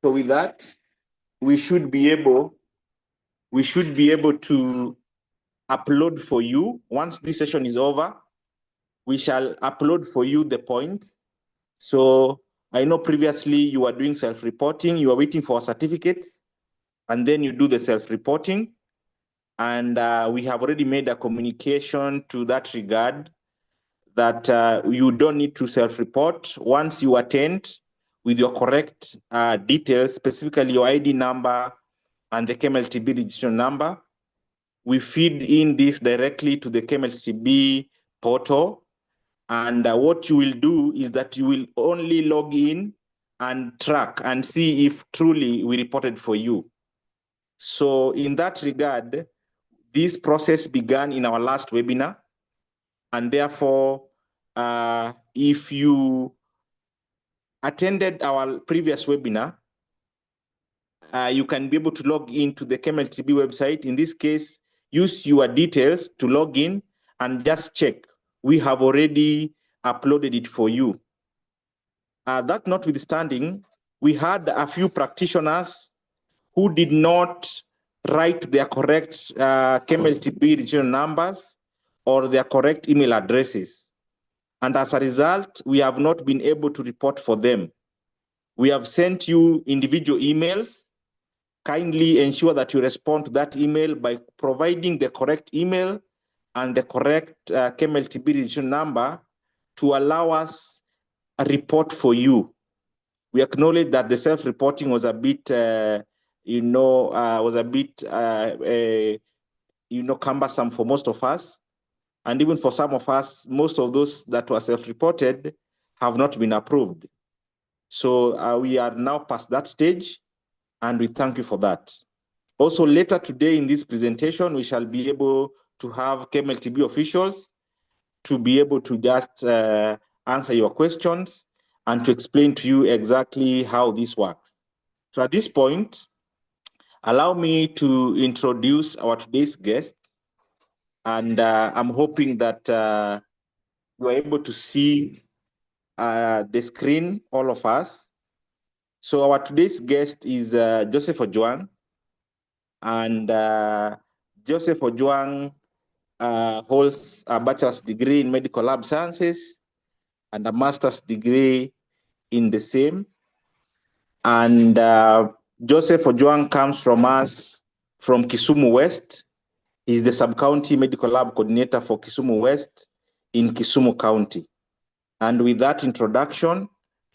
So with that, we should be able to upload for you. Once this session is over, we shall upload for you the points. So I know previously you were doing self-reporting, you are waiting for certificates, and then you do the self-reporting. And we have already made a communication to that regard that you don't need to self-report. Once you attend with your correct details, specifically your ID number and the KLTB registration number, we feed in this directly to the KLTB portal. And what you will do is that you will only log in and track and see if truly we reported for you. So in that regard, this process began in our last webinar. And therefore, if you attended our previous webinar, you can be able to log into the KLTB website. In this case, use your details to log in and just check. We have already uploaded it for you. That notwithstanding, we had a few practitioners who did not write their correct KLTB regional numbers or their correct email addresses. And as a result, we have not been able to report for them. We have sent you individual emails. Kindly ensure that you respond to that email by providing the correct email and the correct KLTB registration number to allow us a report for you. We acknowledge that the self-reporting was a bit, cumbersome for most of us. And even for some of us, most of those that were self-reported have not been approved. So we are now past that stage, and we thank you for that. Also, later today in this presentation, we shall be able to have KLTB officials to be able to just answer your questions and to explain to you exactly how this works. So at this point, allow me to introduce our today's guest. And I'm hoping that you are able to see the screen, all of us. So our today's guest is Joseph Ojwang. And Joseph Ojwang holds a bachelor's degree in medical lab sciences and a master's degree in the same. And Joseph Ojwang comes from us from Kisumu West. He's the sub-county medical lab coordinator for Kisumu West in Kisumu County. And with that introduction,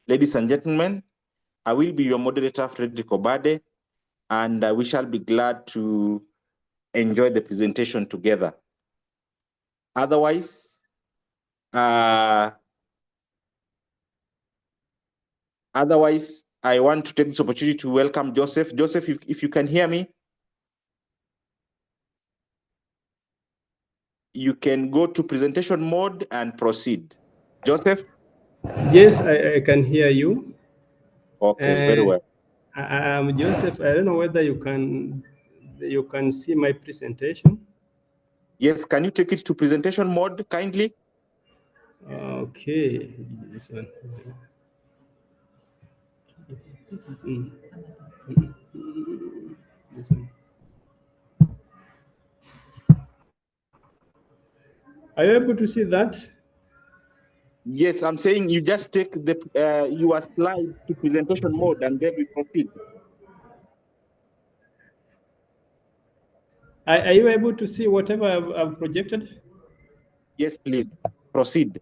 ladies and gentlemen, I will be your moderator, Frederick Obade, and we shall be glad to enjoy the presentation together. Otherwise, I want to take this opportunity to welcome Joseph. Joseph, if you can hear me, you can go to presentation mode and proceed. Joseph? Yes, I can hear you. Okay, very well. I'm Joseph. I don't know whether you can see my presentation. Yes, can you take it to presentation mode kindly? Okay, this one. This one. Are you able to see that? Yes, I'm saying you just take your slide to presentation mode and then we proceed. Are you able to see whatever I've projected? Yes, please, proceed.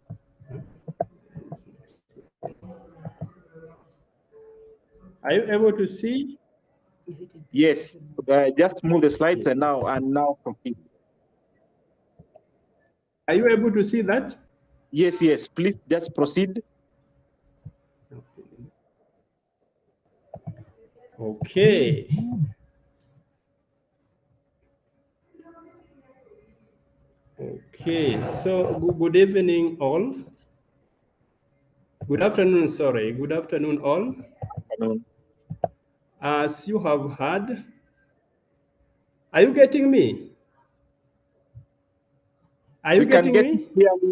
Are you able to see? Yes, just move the slides and now proceed. Are you able to see that? Yes, please just proceed. Okay. Okay, so good evening all. Good afternoon, sorry. Good afternoon all. As you have heard, are you getting me? Are you getting me?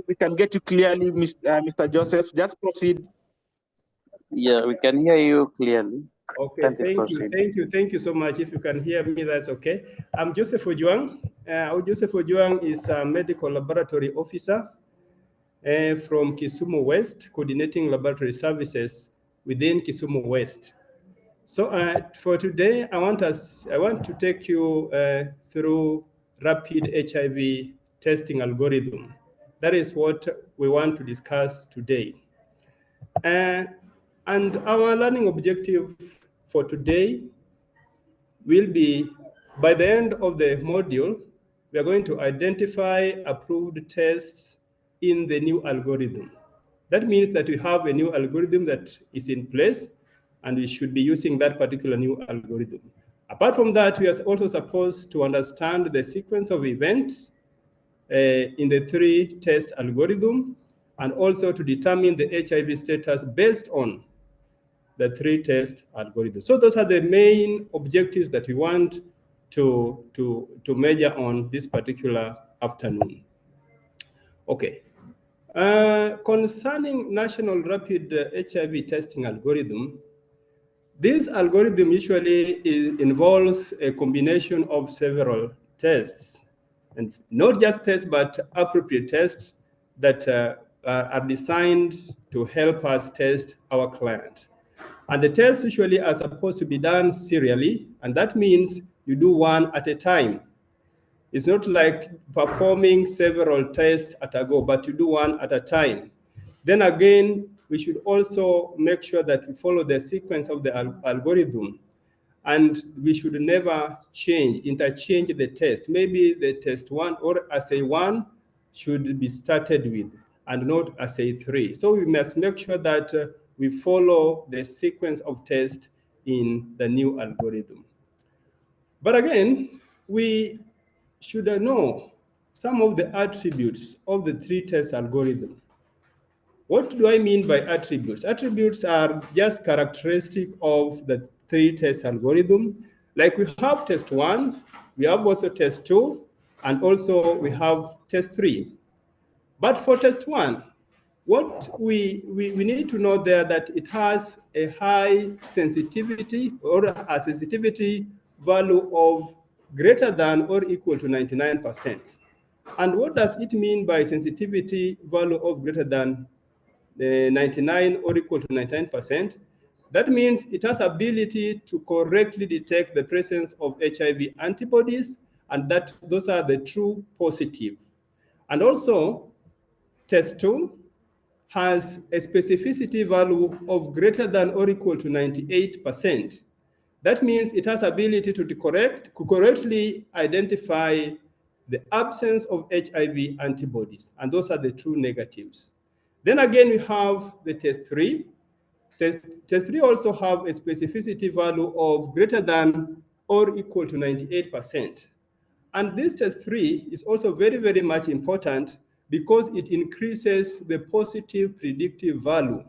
We can get you clearly, Mr. Joseph. Just proceed. Yeah, we can hear you clearly. Okay, Can you thank proceed? you, thank you so much. If you can hear me, that's okay. I'm Joseph Ojuang. Joseph Ojuang is a medical laboratory officer from Kisumu West, coordinating laboratory services within Kisumu West. So for today, I want to take you through rapid HIV testing algorithm. That is what we want to discuss today. And our learning objective for today will be, by the end of the module, we are going to identify approved tests in the new algorithm. That means that we have a new algorithm that is in place, and we should be using that particular new algorithm. Apart from that, we are also supposed to understand the sequence of events in the 3-test algorithm, and also to determine the HIV status based on the 3-test algorithm. So those are the main objectives that we want to measure on this particular afternoon. Okay. Concerning National Rapid HIV Testing Algorithm, this algorithm usually involves a combination of several tests, and not just tests, but appropriate tests that are designed to help us test our client. And the tests usually are supposed to be done serially, and that means you do one at a time. It's not like performing several tests at a go, but you do one at a time. Then again, we should also make sure that we follow the sequence of the algorithm, and we should never interchange the test. Maybe the test 1 or assay 1 should be started with, and not assay 3. So we must make sure that we follow the sequence of tests in the new algorithm. But again, we should know some of the attributes of the 3-test algorithm. What do I mean by attributes? Attributes are just characteristic of the 3-test algorithm. Like we have test 1, we have also test 2, and also we have test 3. But for test 1, what we need to know there that it has a high sensitivity, or a sensitivity value of greater than or equal to 99%. And what does it mean by sensitivity value of greater than 99 or equal to 99%? That means it has ability to correctly detect the presence of HIV antibodies, and that those are the true positive. And also, test 2 has a specificity value of greater than or equal to 98%. That means it has ability to correctly identify the absence of HIV antibodies, and those are the true negatives. Then again, we have the test 3. Test 3 also have a specificity value of greater than or equal to 98%. And this test 3 is also very, very much important because it increases the positive predictive value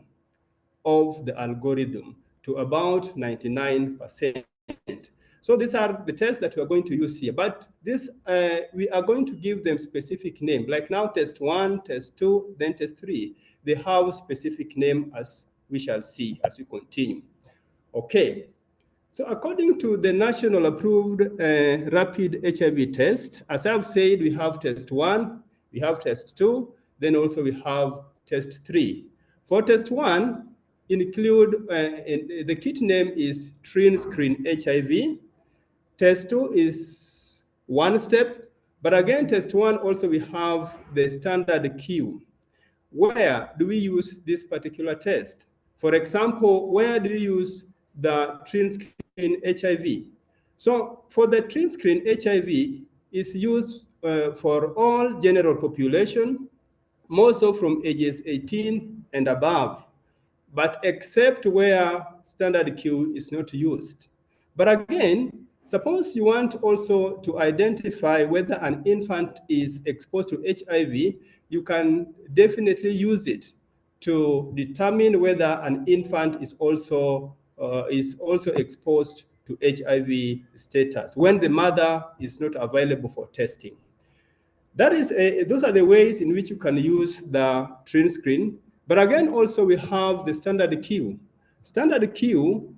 of the algorithm to about 99%. So these are the tests that we are going to use here. But this, we are going to give them specific name. Like now, test 1, test 2, then test 3. They have specific name, as we shall see as we continue. Okay. So according to the national approved rapid HIV test, as I've said, we have test 1, we have test 2, then also we have test 3. For test 1, include, the kit name is TrinScreen HIV. Test 2 is one step, but again, test 1 also we have the standard queue. Where do we use this particular test? For example, where do we use the TrinScreen HIV? So for the TrinScreen HIV is used for all general population, more so from ages 18 and above, but except where standard queue is not used. But again, suppose you want also to identify whether an infant is exposed to HIV, you can definitely use it to determine whether an infant is also exposed to HIV status when the mother is not available for testing. That is those are the ways in which you can use the TrinScreen. But again, also we have the standard queue. Standard queue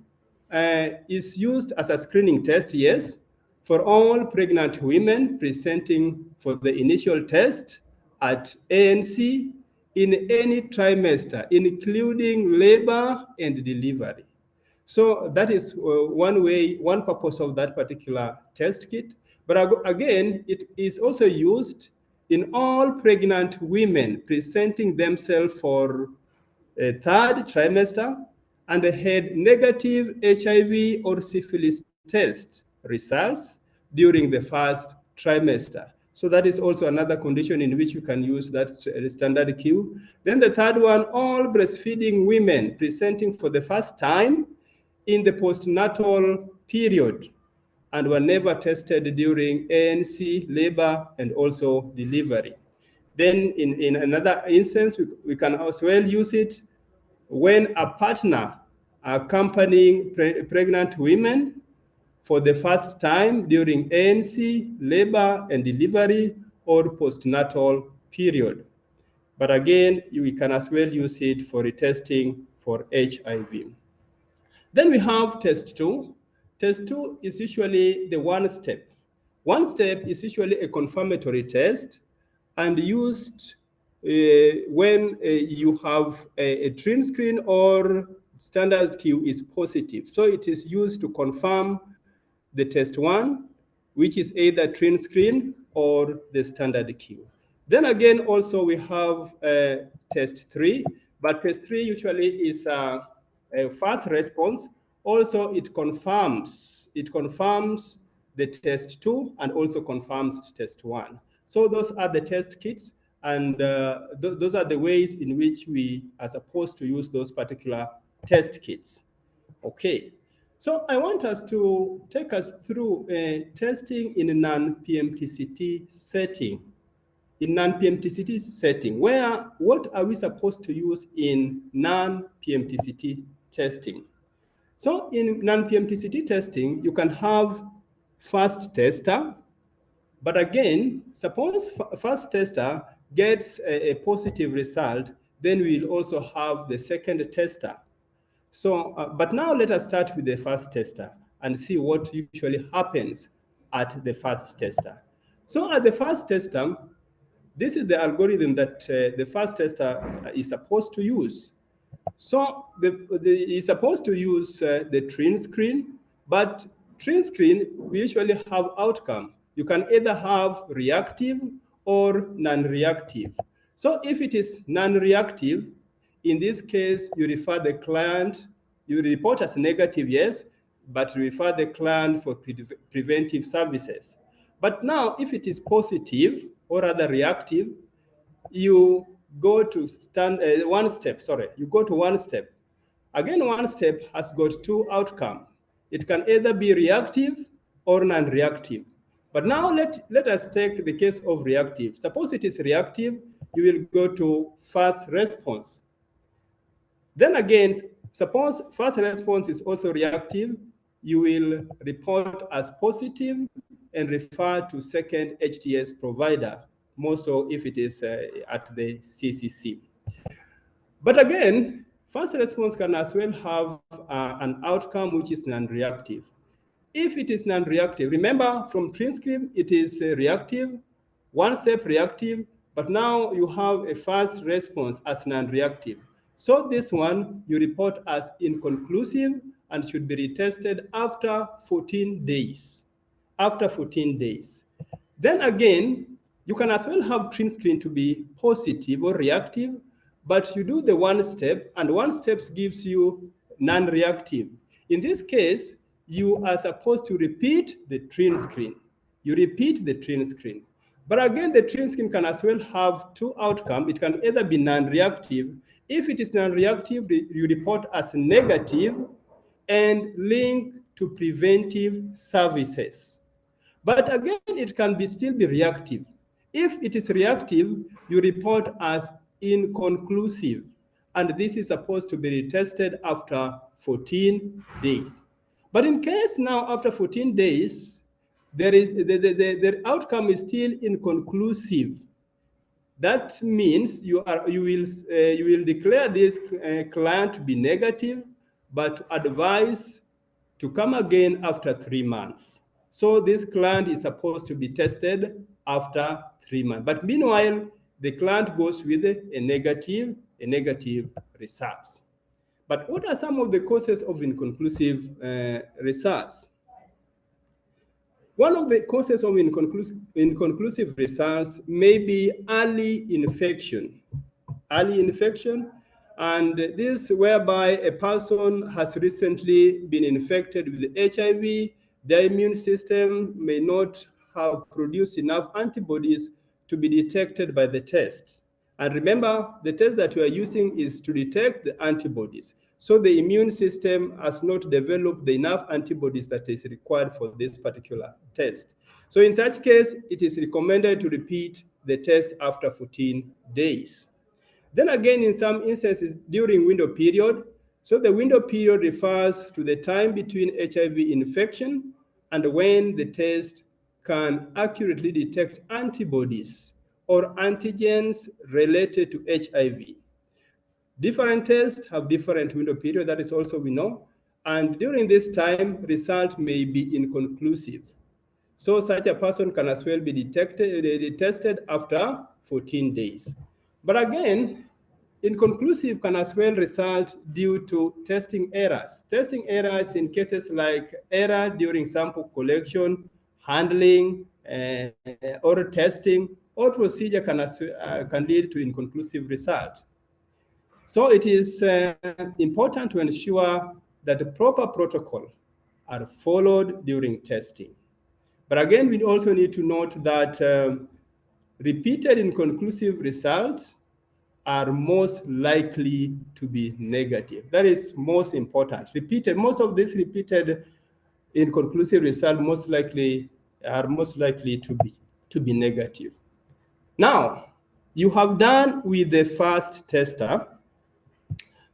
is used as a screening test, yes, for all pregnant women presenting for the initial test at ANC in any trimester, including labor and delivery. So that is one way, one purpose of that particular test kit. But again, it is also used in all pregnant women presenting themselves for a third trimester and had negative HIV or syphilis test results during the first trimester. So that is also another condition in which you can use that standard queue. Then the third one, all breastfeeding women presenting for the first time in the postnatal period and were never tested during ANC, labor, and also delivery. Then in another instance, we can as well use it when a partner accompanying pregnant women for the first time during ANC, labor, and delivery, or postnatal period. But again, we can as well use it for retesting for HIV. Then we have test 2. Test 2 is usually the one step. One step is usually a confirmatory test and used when you have a trin screen or standard Q is positive. So it is used to confirm the test 1, which is either trin screen or the standard Q. Then again, also we have test 3, but test 3 usually is a fast response. Also, it confirms the test 2 and also confirms test 1. So those are the test kits, and those are the ways in which we are supposed to use those particular test kits. Okay, so I want us to take us through testing in a non-PMTCT setting. In non-PMTCT setting, what are we supposed to use in non-PMTCT testing? So in non-PMTCT testing, you can have first tester, but again, suppose first tester gets a positive result, then we'll also have the second tester. So, but now let us start with the first tester and see what usually happens at the first tester. So at the first tester, this is the algorithm that the first tester is supposed to use. So is supposed to use the trin screen, but trin screen, we usually have outcome. You can either have reactive or non-reactive. So if it is non-reactive, in this case, you refer the client, you report as negative, yes, but you refer the client for preventive services. But now, if it is positive or rather reactive, you go to one step, you go to one step. Again, one step has got two outcomes. It can either be reactive or non-reactive. But now let us take the case of reactive. Suppose it is reactive, you will go to first response. Then again, suppose first response is also reactive, you will report as positive and refer to second HTS provider, more so if it is at the CCC. But again, first response can as well have an outcome which is non-reactive. If it is non-reactive, remember from transcript, it is reactive, one step reactive, but now you have a first response as non-reactive. So this one you report as inconclusive and should be retested after 14 days. After 14 days. Then again, you can as well have trin screen to be positive or reactive, but you do the one step, and one step gives you non-reactive. In this case, you are supposed to repeat the trin screen. You repeat the trin screen. But again, the trin screen can as well have two outcomes. It can either be non-reactive. If it is non-reactive, you report as negative and link to preventive services. But again, it can still be reactive. If it is reactive, you report as inconclusive. And this is supposed to be retested after 14 days. But in case now, after 14 days, there is the outcome is still inconclusive. That means you will declare this client to be negative, but advise to come again after 3 months. So this client is supposed to be tested after 3 months. But meanwhile, the client goes with a negative results. But what are some of the causes of inconclusive results? One of the causes of inconclusive results may be early infection. Early infection, and this whereby a person has recently been infected with HIV, their immune system may not have produced enough antibodies to be detected by the test. And remember, the test that we are using is to detect the antibodies. So the immune system has not developed the enough antibodies that is required for this particular test. So in such case, it is recommended to repeat the test after 14 days. Then again, in some instances, during window period, so the window period refers to the time between HIV infection and when the test can accurately detect antibodies or antigens related to HIV. Different tests have different window period, that is also we know. And during this time, result may be inconclusive. So such a person can as well be tested after 14 days. But again, inconclusive can as well result due to testing errors. Testing errors in cases like error during sample collection, handling, or testing, or procedure can lead to inconclusive result. So it is important to ensure that the proper protocol are followed during testing. But again, we also need to note that repeated inconclusive results are most likely to be negative. That is most important. Most of these repeated inconclusive results are most likely to be negative. Now, you have done with the first tester.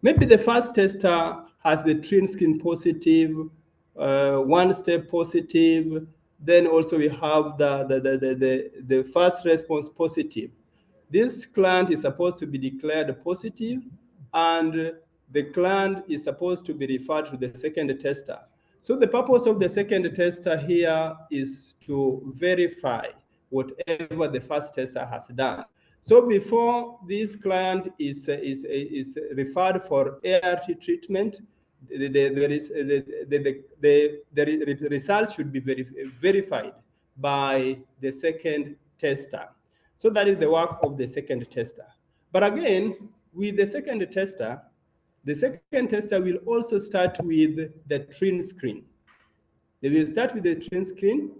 Maybe the first tester has the twin skin positive, one step positive, then also we have the first response positive. This client is supposed to be declared positive, and the client is supposed to be referred to the second tester. So the purpose of the second tester here is to verify whatever the first tester has done. So before this client is referred for ART treatment, the result should be verified by the second tester. So that is the work of the second tester. But again, with the second tester will also start with the twin screen. They will start with the twin screen.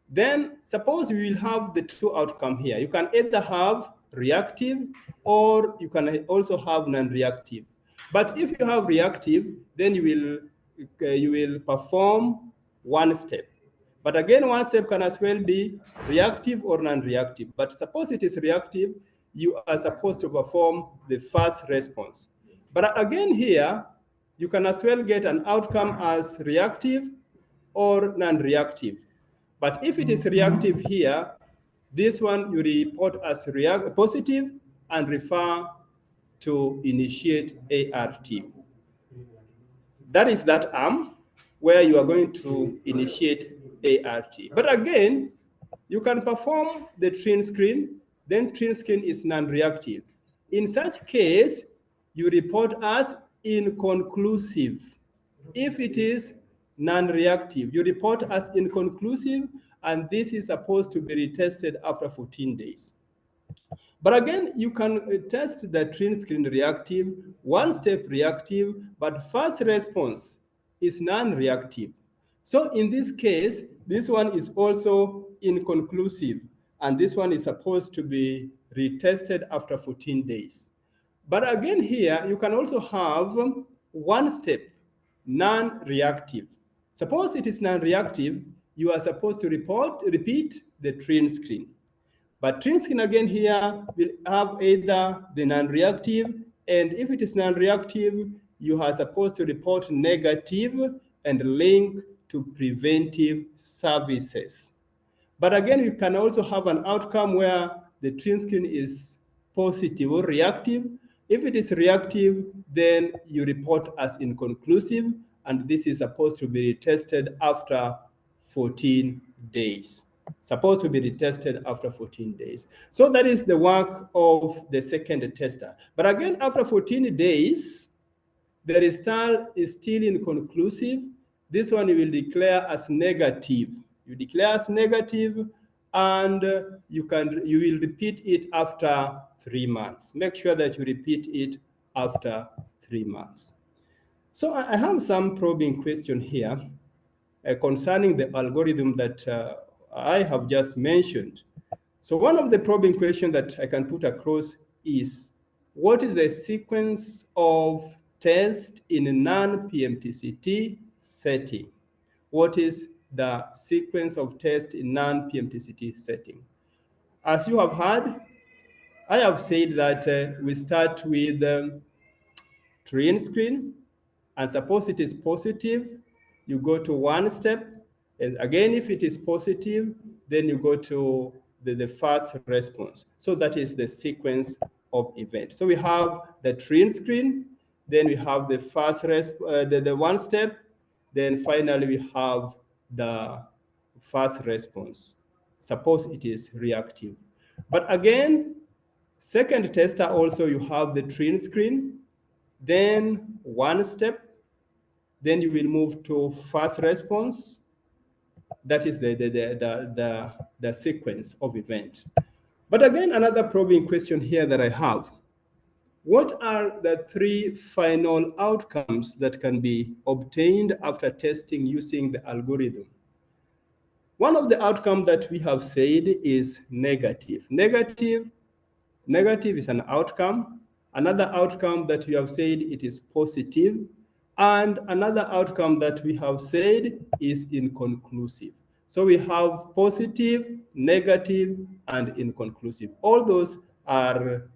Then suppose we will have the two outcomes here. You can either have reactive or you can also have non-reactive. But if you have reactive, then you will perform one step. But again, one step can as well be reactive or non-reactive. But suppose it is reactive, you are supposed to perform the first response. But again here, you can as well get an outcome as reactive or non-reactive. But if it is reactive here, this one you report as positive and refer to initiate ART. That is that arm where you are going to initiate ART. But again, you can perform the twin screen, then twin screen is non-reactive. In such case, you report as inconclusive. If it is non-reactive, you report as inconclusive, and this is supposed to be retested after 14 days. But again, you can test the twin screen reactive, one step reactive, but first response is non-reactive. So in this case, this one is also inconclusive, and this one is supposed to be retested after 14 days. But again here, you can also have one step, non-reactive. Suppose it is non-reactive, you are supposed to repeat the twin screen. But twin screen again here will have either the non-reactive, and if it is non-reactive, you are supposed to report negative and link to preventive services. But again, you can also have an outcome where the twin screen is positive or reactive. If it is reactive, then you report as inconclusive, and this is supposed to be retested after 14 days. Supposed to be retested after 14 days. So that is the work of the second tester. But again, after 14 days, the result is still inconclusive. This one you will declare as negative. You declare as negative, and you will repeat it after 3 months. Make sure that you repeat it after 3 months. So I have some probing question here concerning the algorithm that I have just mentioned. So one of the probing questions that I can put across is, what is the sequence of tests in a non-PMTCT setting? What is the sequence of tests in non-PMTCT setting? As you have heard, I have said that we start with train screen, and suppose it is positive, you go to one step. Again, if it is positive, then you go to the first response. So that is the sequence of events. So we have the train screen, then we have the first the one step, then finally we have the first response. Suppose it is reactive. But again, second tester also, you have the train screen, then one step, then you will move to first response. That is the sequence of events. But again, another probing question here that I have. What are the 3 final outcomes that can be obtained after testing using the algorithm? One of the outcomes that we have said is negative. Negative is an outcome. Another outcome that we have said it is positive. And another outcome that we have said is inconclusive. So we have positive, negative, and inconclusive. All those are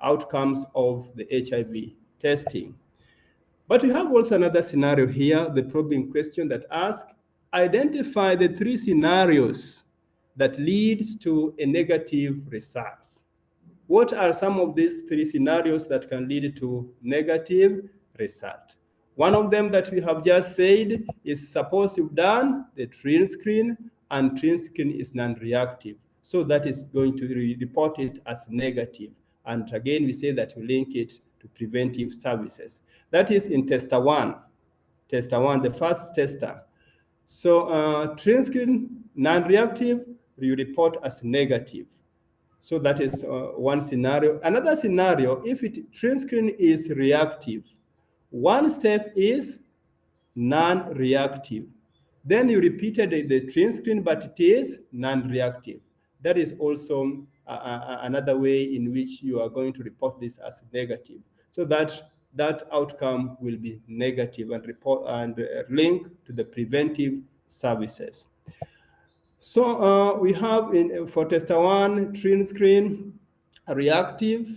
outcomes of the HIV testing. But we have also another scenario here, the probing question that asks, identify the 3 scenarios that leads to a negative result. What are some of these 3 scenarios that can lead to negative result? One of them that we have just said is, suppose you've done the train screen and train screen is non-reactive. So that is going to report it as negative. And again, we say that we link it to preventive services. That is in tester 1. Tester 1, the first tester. So train screen non-reactive, you report as negative. So that is one scenario. Another scenario, if train screen is reactive, one step is non-reactive. Then you repeated the train screen, but it is non-reactive. That is also another way in which you are going to report this as negative. So that outcome will be negative and report and link to the preventive services. So we have for tester 1, train screen, reactive,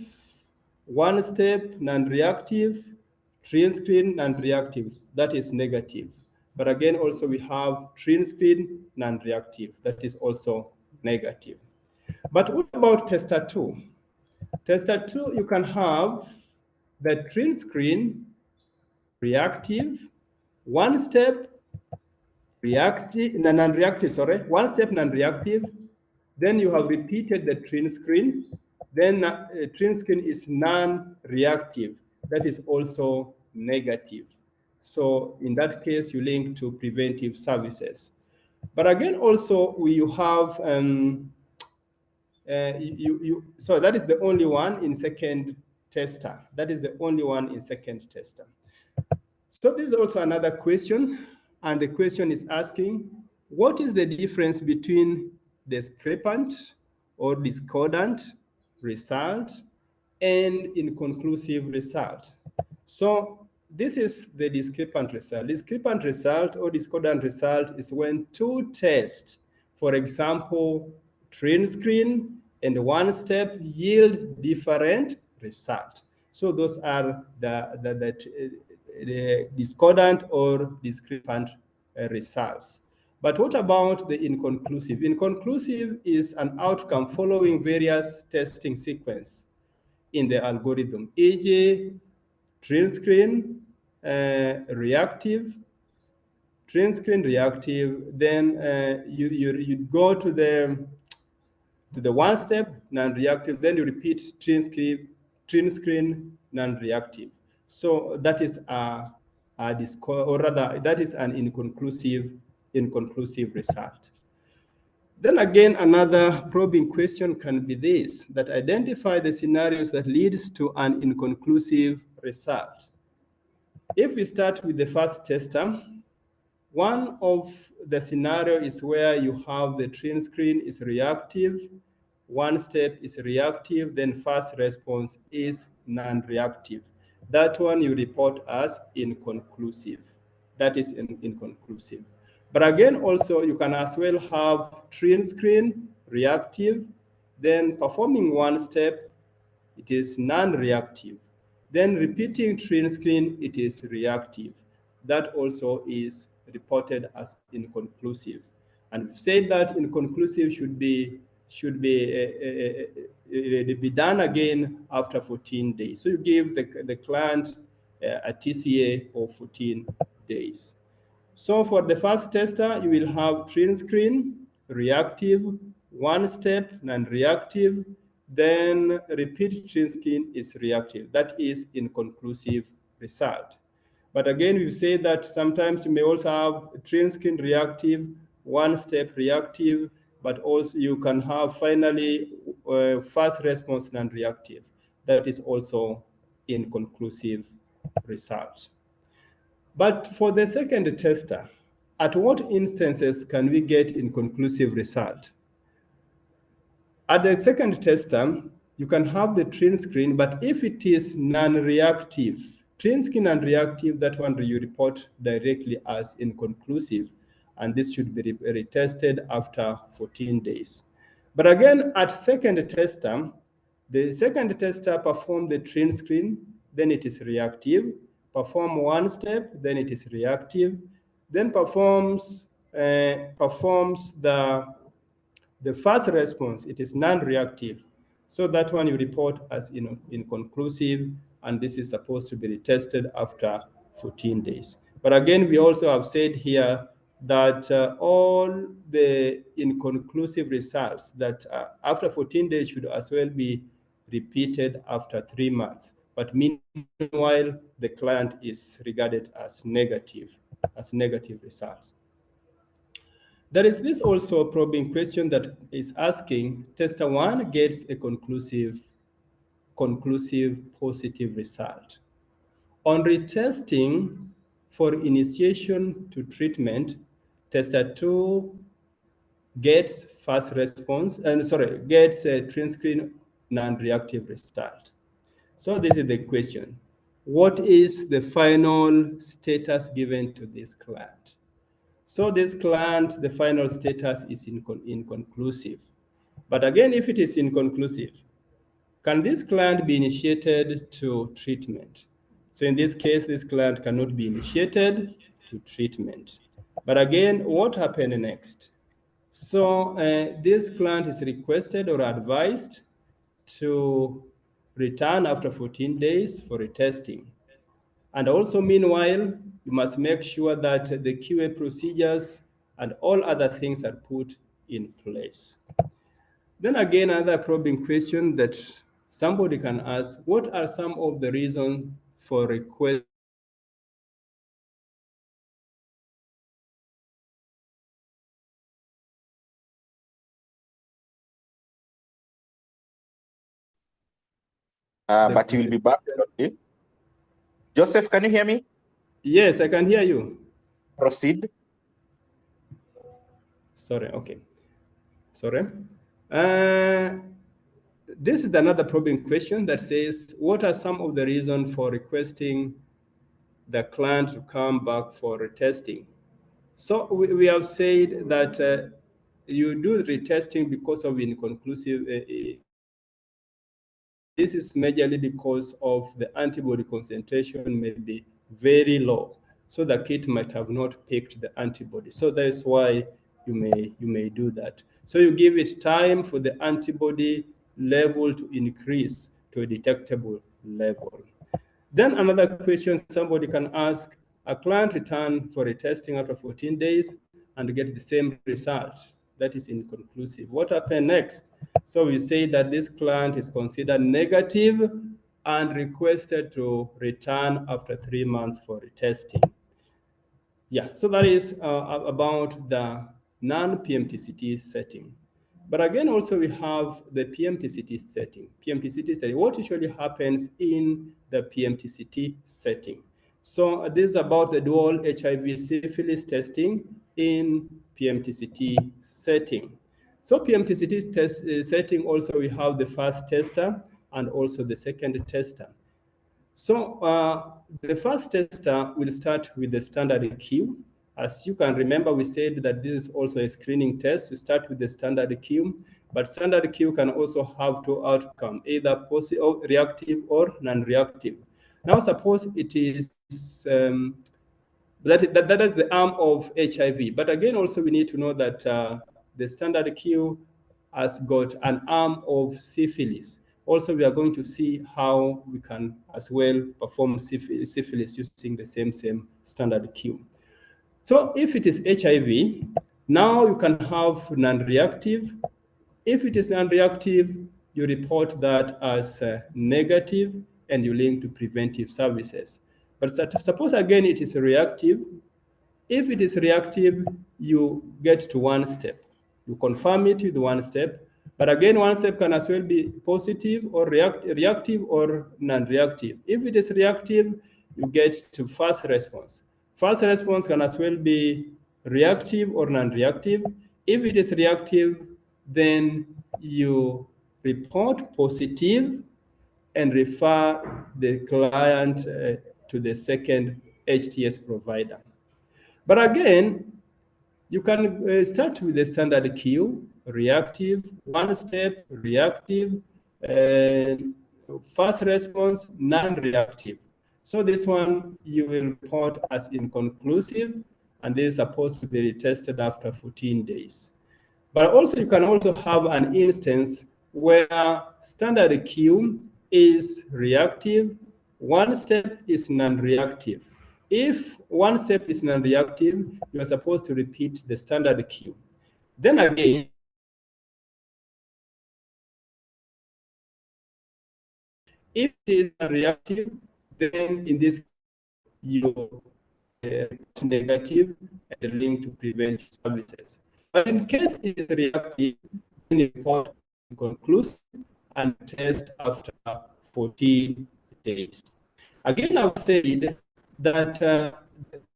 one step, non-reactive, train screen, non-reactive, that is negative. But again, also we have train screen, non-reactive, that is also negative. But what about tester 2? Tester 2, you can have the train screen, reactive, one step, reactive, non-reactive, sorry, one step non-reactive, then you have repeated the train screen, then train screen is non-reactive, that is also negative. So in that case, you link to preventive services. But again, also you have, so that is the only one in second tester. That is the only one in second tester. So this is also another question, and the question is asking, what is the difference between discrepant or discordant result and inconclusive result? So this is the discrepant result. Discrepant result or discordant result is when 2 tests, for example, train screen and one step, yield different result. So those are the discordant or discrepant results. But what about the inconclusive? Inconclusive is an outcome following various testing sequence in the algorithm, e.g., train screen, reactive, screen reactive, then you go to the one step non-reactive, then you repeat train screen non-reactive. So that is a or rather that is an inconclusive result. Then again, another probing question can be this, that identify the scenarios that leads to an inconclusive result. If we start with the first tester, one of the scenario is where you have the train screen is reactive, one step is reactive, then fast response is non-reactive. That one you report as inconclusive. That is inconclusive. But again, also you can as well have train screen reactive, then performing one step, it is non-reactive. Then repeating train screen, it is reactive. That also is reported as inconclusive. And we've said that inconclusive should be done again after 14 days. So you give the client a TCA of 14 days. So for the first tester, you will have train screen, reactive, one step, non-reactive, then repeat train screen is reactive. That is inconclusive result. But again, we say that sometimes you may also have train screen reactive, one step reactive, but also you can have finally fast response non-reactive. That is also inconclusive result. But for the second tester, at what instances can we get inconclusive result? At the second tester, you can have the train screen, but if it is non-reactive, train screen non-reactive, that one you report directly as inconclusive, and this should be retested after 14 days. But again, at second tester, the second tester perform the train screen, then it is reactive, perform one step, then it is reactive, then performs the first response, it is non-reactive. So that one you report as inconclusive, and this is supposed to be retested after 14 days. But again, we also have said here that all the inconclusive results that after 14 days should as well be repeated after 3 months. But meanwhile, the client is regarded as negative results. There is this also probing question that is asking, tester one gets a conclusive positive result. On retesting for initiation to treatment, tester two gets fast response, gets a train screen non-reactive result. So this is the question. What is the final status given to this client? So this client, the final status is inconclusive. But again, if it is inconclusive, can this client be initiated to treatment? So in this case, this client cannot be initiated to treatment. But again, what happened next? So this client is requested or advised to return after 14 days for retesting. And also, meanwhile, you must make sure that the QA procedures and all other things are put in place. Then again, another probing question that somebody can ask, what are some of the reasons for request? But you will be back shortly. Joseph, can you hear me? Yes, I can hear you. Proceed. Sorry, okay. Sorry. This is another probing question that says, what are some of the reasons for requesting the client to come back for retesting? So we have said that you do retesting because of inconclusive. This is majorly because of the antibody concentration may be very low. So the kit might have not picked the antibody. So that's why you may do that. So you give it time for the antibody level to increase to a detectable level. Then another question somebody can ask, a client return for retesting after 14 days and get the same result. That is inconclusive. What happened next? So we say that this client is considered negative and requested to return after 3 months for retesting. Yeah, so that is about the non-PMTCT setting. But again, also we have the PMTCT setting. PMTCT setting, what usually happens in the PMTCT setting? So this is about the dual HIV syphilis testing in PMTCT setting. So PMTCT setting also we have the first tester and also the second tester. So the first tester will start with the standard queue. As you can remember, we said that this is also a screening test. We start with the standard queue, but standard queue can also have two outcomes, either positive or reactive or non-reactive. Now, suppose it is that is the arm of HIV. But again, also we need to know that the standard queue has got an arm of syphilis. Also, we are going to see how we can as well perform syphilis using the same standard queue. So if it is HIV, now you can have non-reactive. If it is non-reactive, you report that as negative and you link to preventive services. But suppose again it is reactive. If it is reactive, you get to one step. You confirm it with one step. But again, one step can as well be positive or reactive or non-reactive. If it is reactive, you get to first response. First response can as well be reactive or non-reactive. If it is reactive, then you report positive and refer the client to the second HTS provider. But again, you can start with the standard queue, reactive, one step, reactive, fast response, non-reactive. So this one you will report as inconclusive, and this is supposed to be retested after 14 days. But also you can also have an instance where standard queue is reactive, one step is non-reactive. If one step is non-reactive, you are supposed to repeat the standard queue. Then again, if it is non-reactive, then in this you negative and link to preventive services. But in case it is reactive, then you report inconclusive and test after 14 days. Again, I've said that there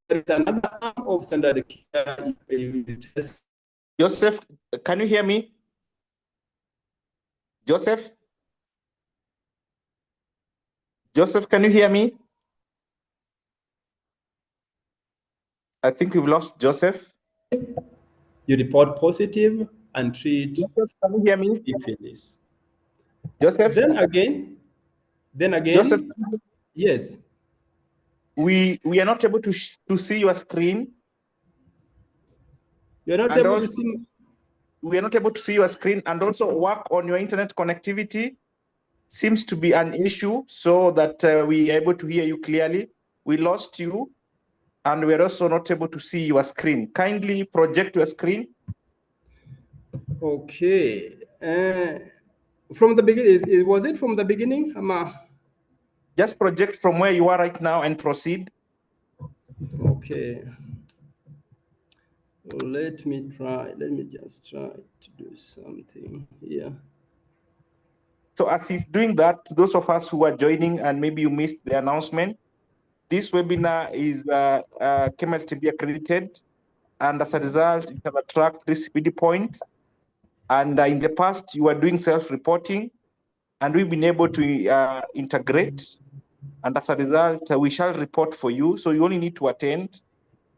is another arm of standard care test. Joseph, can you hear me? Joseph? Joseph, can you hear me? I think we've lost Joseph. You report positive and treat Joseph, can you hear me? syphilis. Joseph? Then again, Joseph, yes. We are not able to see your screen. You're not able to see. We are not able to see your screen, and also work on your internet connectivity seems to be an issue, so that we are able to hear you clearly. We lost you, and we're also not able to see your screen. Kindly project your screen. Okay. From the beginning, was it from the beginning? Just project from where you are right now and proceed. Okay. Let me just try to do something here. So as he's doing that, those of us who are joining and maybe you missed the announcement, this webinar is KLTB accredited, and as a result, you can attract 3 CPD points. And in the past, you were doing self-reporting, and we've been able to integrate. And as a result, we shall report for you. So you only need to attend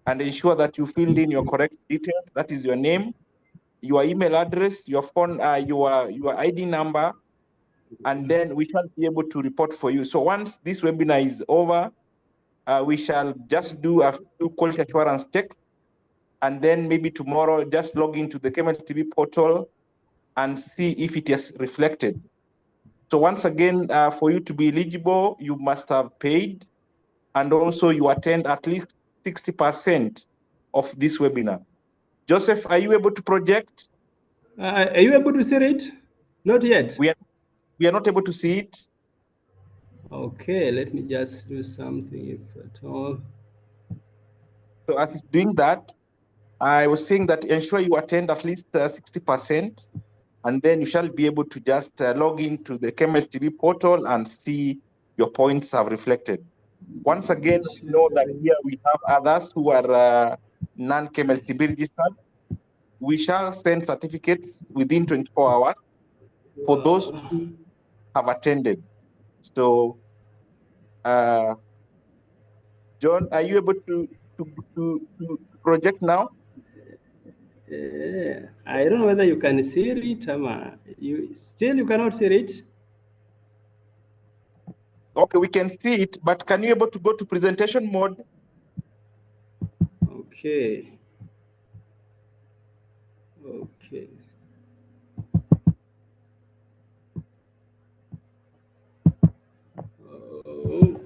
and ensure that you filled in your correct details. That is your name, your email address, your phone, your ID number, and then we shall be able to report for you. So once this webinar is over, we shall just do a few quality assurance checks, and then maybe tomorrow just log into the KLTB portal and see if it is reflected. So once again, for you to be eligible, you must have paid, and also you attend at least 60% of this webinar. Joseph, are you able to project? Are you able to see it? Not yet. We are not able to see it. Okay, let me just do something if at all. So as it's doing that, I was saying that ensure you attend at least 60%, and then you shall be able to just log into the KLTB portal and see your points have reflected. Once again, we know that here we have others who are non-KLTB registered. We shall send certificates within 24 hours for those who have attended. So, John, are you able to project now? I don't know whether you can see it, Ama. You cannot see it? Okay, we can see it, but can you able to go to presentation mode? Okay. Okay. Oh.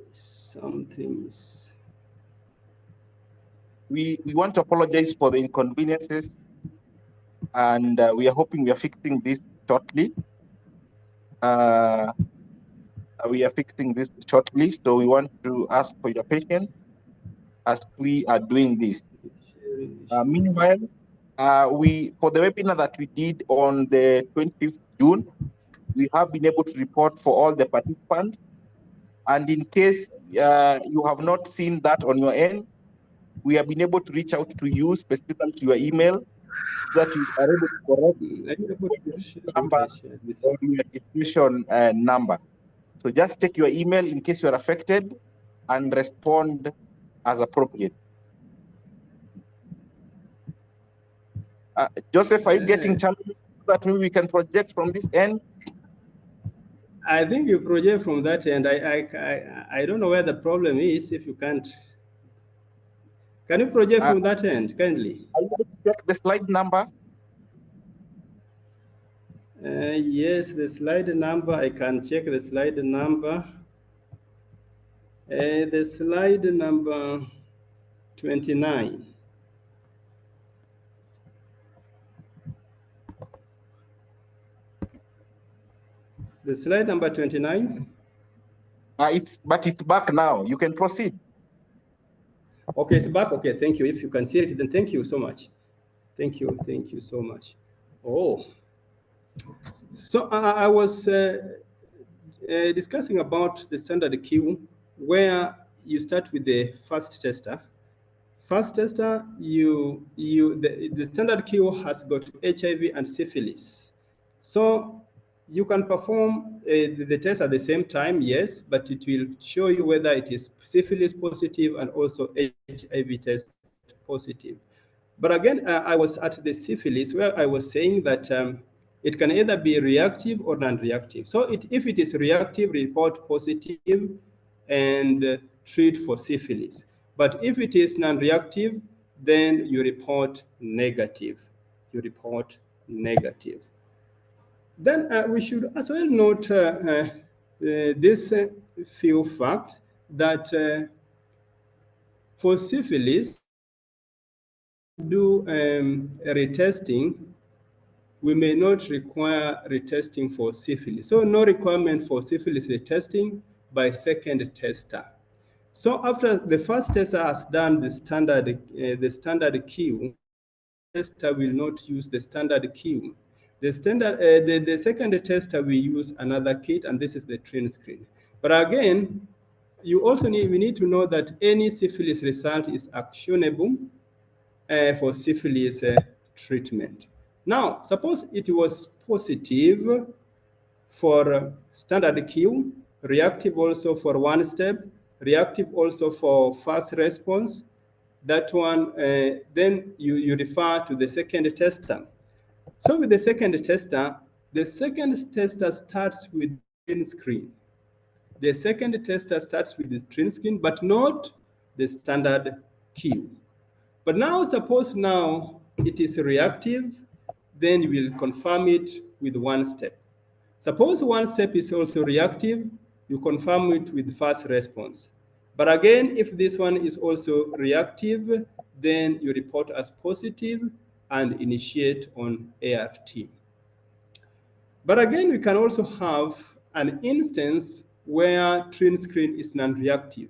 Something is... We want to apologize for the inconveniences, and we are hoping we are fixing this shortly. We are fixing this shortly, so we want to ask for your patience as we are doing this. Meanwhile, for the webinar that we did on the 25th June, we have been able to report for all the participants. And in case you have not seen that on your end, we have been able to reach out to you specifically to your email so that you are able to correct the number or your registration number. So just check your email in case you are affected and respond as appropriate. Joseph, are you getting challenges that maybe we can project from this end? I think you project from that end. I don't know where the problem is if you can't. Can you project from that end, kindly? Are you able to check the slide number? Yes, the slide number, I can check the slide number. The slide number 29. The slide number 29? But it's back now. You can proceed. Okay, it's back. Okay, thank you. If you can see it, then thank you so much. Thank you so much. Oh, so I was discussing about the standard queue where you start with the first tester. First tester, the standard queue has got HIV and syphilis. So you can perform the test at the same time, yes, but it will show you whether it is syphilis positive and also HIV test positive. But again, I was at the syphilis where I was saying that it can either be reactive or non-reactive. So if it is reactive, report positive and treat for syphilis. But if it is non-reactive, then you report negative. You report negative. Then we should as well note this few fact that for syphilis, do retesting, we may not require retesting for syphilis. So no requirement for syphilis retesting by second tester. So after the first tester has done the standard queue, the tester will not use the standard queue. The second tester will use another kit, and this is the train screen. But again, we need to know that any syphilis result is actionable for syphilis treatment. Now, suppose it was positive for standard queue, reactive also for one step, reactive also for fast response. That one, then you refer to the second tester. So with the second tester starts with green screen. The second tester starts with the green screen, but not the standard queue. But now, suppose now it is reactive, then you will confirm it with one step. Suppose one step is also reactive, you confirm it with fast response. But again, if this one is also reactive, then you report as positive and initiate on ART. But again, we can also have an instance where TrinScreen is non-reactive.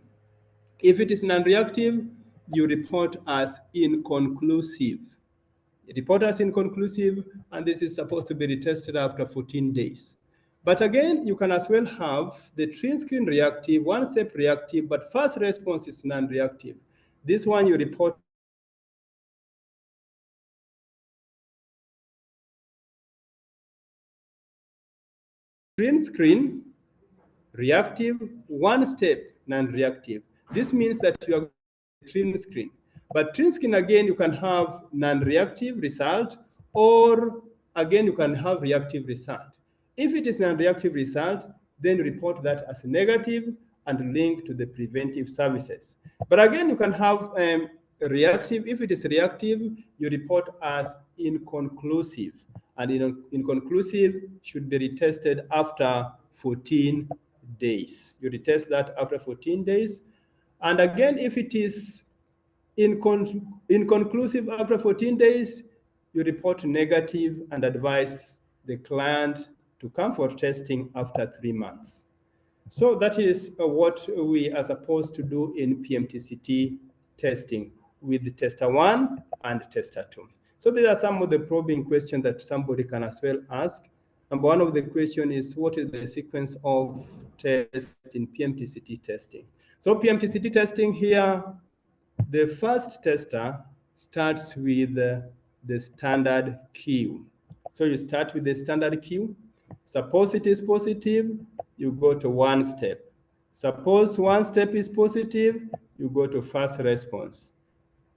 If it is non-reactive, you report as inconclusive. You report as inconclusive, and this is supposed to be retested after 14 days. But again, you can as well have the TrinScreen reactive, one-step reactive, but first response is non-reactive. This one you report TrinScreen reactive, one-step non-reactive. This means that you are TrinScreen. But TrinScreen, again, you can have non-reactive result, or again, you can have reactive result. If it is non-reactive result, then report that as negative and link to the preventive services. But again, you can have reactive. If it is reactive, you report as inconclusive. And inconclusive should be retested after 14 days. You retest that after 14 days. And again, if it is inconclusive after 14 days, you report negative and advise the client to come for testing after 3 months. So that is what we are supposed to do in PMTCT testing with tester 1 and tester 2. So these are some of the probing questions that somebody can as well ask. And one of the questions is, what is the sequence of tests in PMTCT testing? So PMTCT testing here, the first tester starts with the standard queue. So you start with the standard queue. Suppose it is positive, you go to one step. Suppose one step is positive, you go to first response.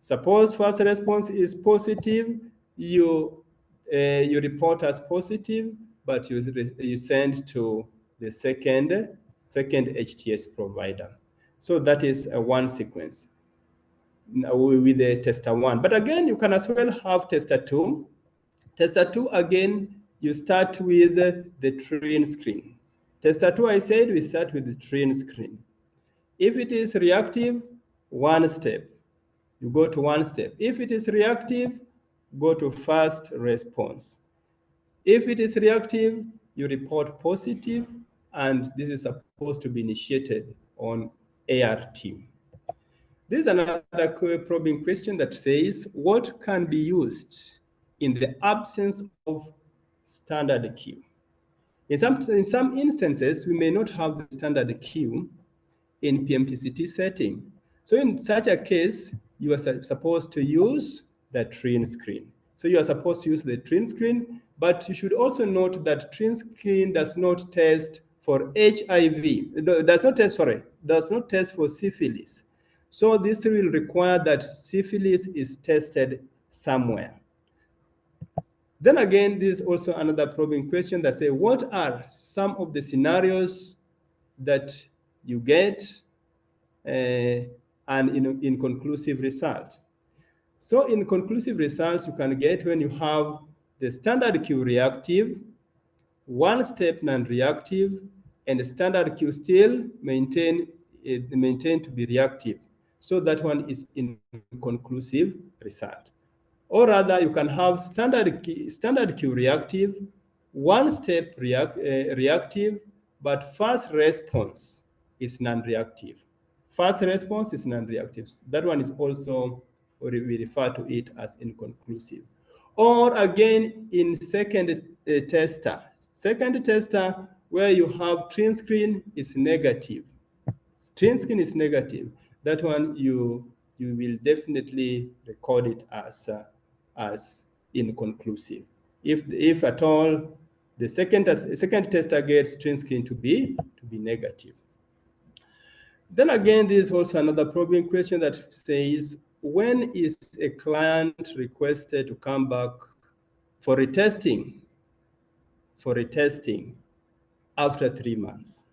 Suppose first response is positive, you report as positive, but you send to the second HTS provider. So that is one sequence with the tester 1. But again, you can as well have tester 2. Tester 2, again, you start with the TrinScreen. Tester 2, I said, we start with the TrinScreen. If it is reactive, one step. You go to one step. If it is reactive, go to first response. If it is reactive, you report positive, and this is supposed to be initiated on ART. This is another probing question that says, what can be used in the absence of standard queue? In some instances, we may not have the standard queue in PMTCT setting. So in such a case, you are supposed to use the TrinScreen. So you are supposed to use the TrinScreen, but you should also note that TrinScreen does not test for HIV, does not test for syphilis. So this will require that syphilis is tested somewhere. Then again, this is also another probing question that says, what are some of the scenarios that you get and in conclusive results? So in conclusive results, you can get when you have the standard queue reactive, one step non-reactive, and the standard queue still maintained to be reactive. So that one is inconclusive result. Or rather, you can have standard queue reactive, one step reactive, but first response is non-reactive. First response is non-reactive. That one is also, we refer to it as inconclusive. Or again, in second tester. Second tester, where you have TrinScreen is negative. TrinScreen is negative. That one you will definitely record it as inconclusive. If at all the second tester gets TrinScreen to be negative. Then again, there is also another probing question that says, when is a client requested to come back for retesting after 3 months?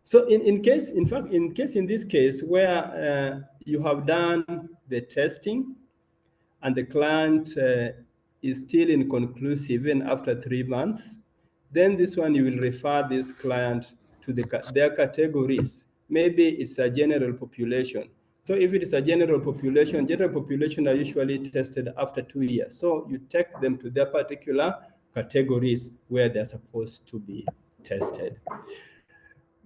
So in this case where you have done the testing and the client is still inconclusive even after 3 months, then this one you will refer this client to their categories. maybe it's a general population. So if it is a general population are usually tested after 2 years. So you take them to their particular categories where they're supposed to be tested.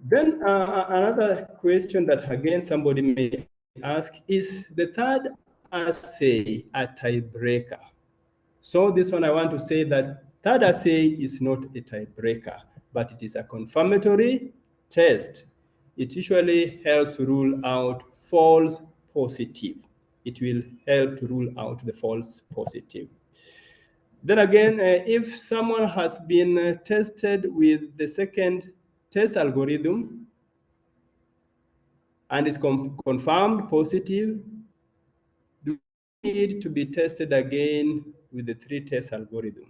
Then another question that again somebody may ask, is the third assay a tiebreaker? So this one I want to say that third assay is not a tiebreaker, but it is a confirmatory test. It usually helps rule out false positive. It will help to rule out the false positive. Then again, if someone has been tested with the second test algorithm and is confirmed positive, do we need to be tested again with the 3-test algorithm?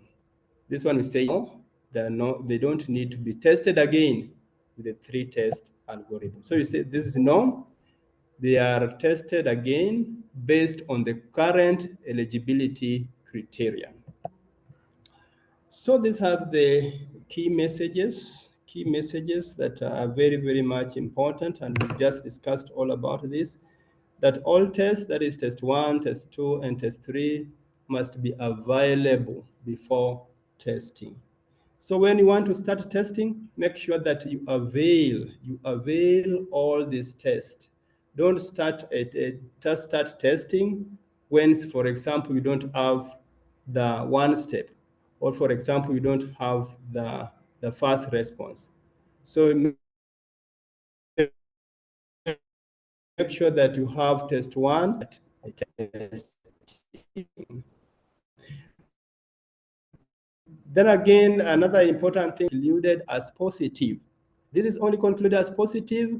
This one we say no, they don't need to be tested again with the 3-test algorithm. So you say this is no, they are tested again based on the current eligibility criteria. So these are the key messages that are very, very much important, and we just discussed all about this, that all tests, that is test 1, test 2, and test 3, must be available before testing. So when you want to start testing, make sure that you avail all these tests. Don't start testing when, for example, you don't have the 1 step, or for example, you don't have the fast response. So make sure that you have test 1. Then again, another important thing included as positive. This is only concluded as positive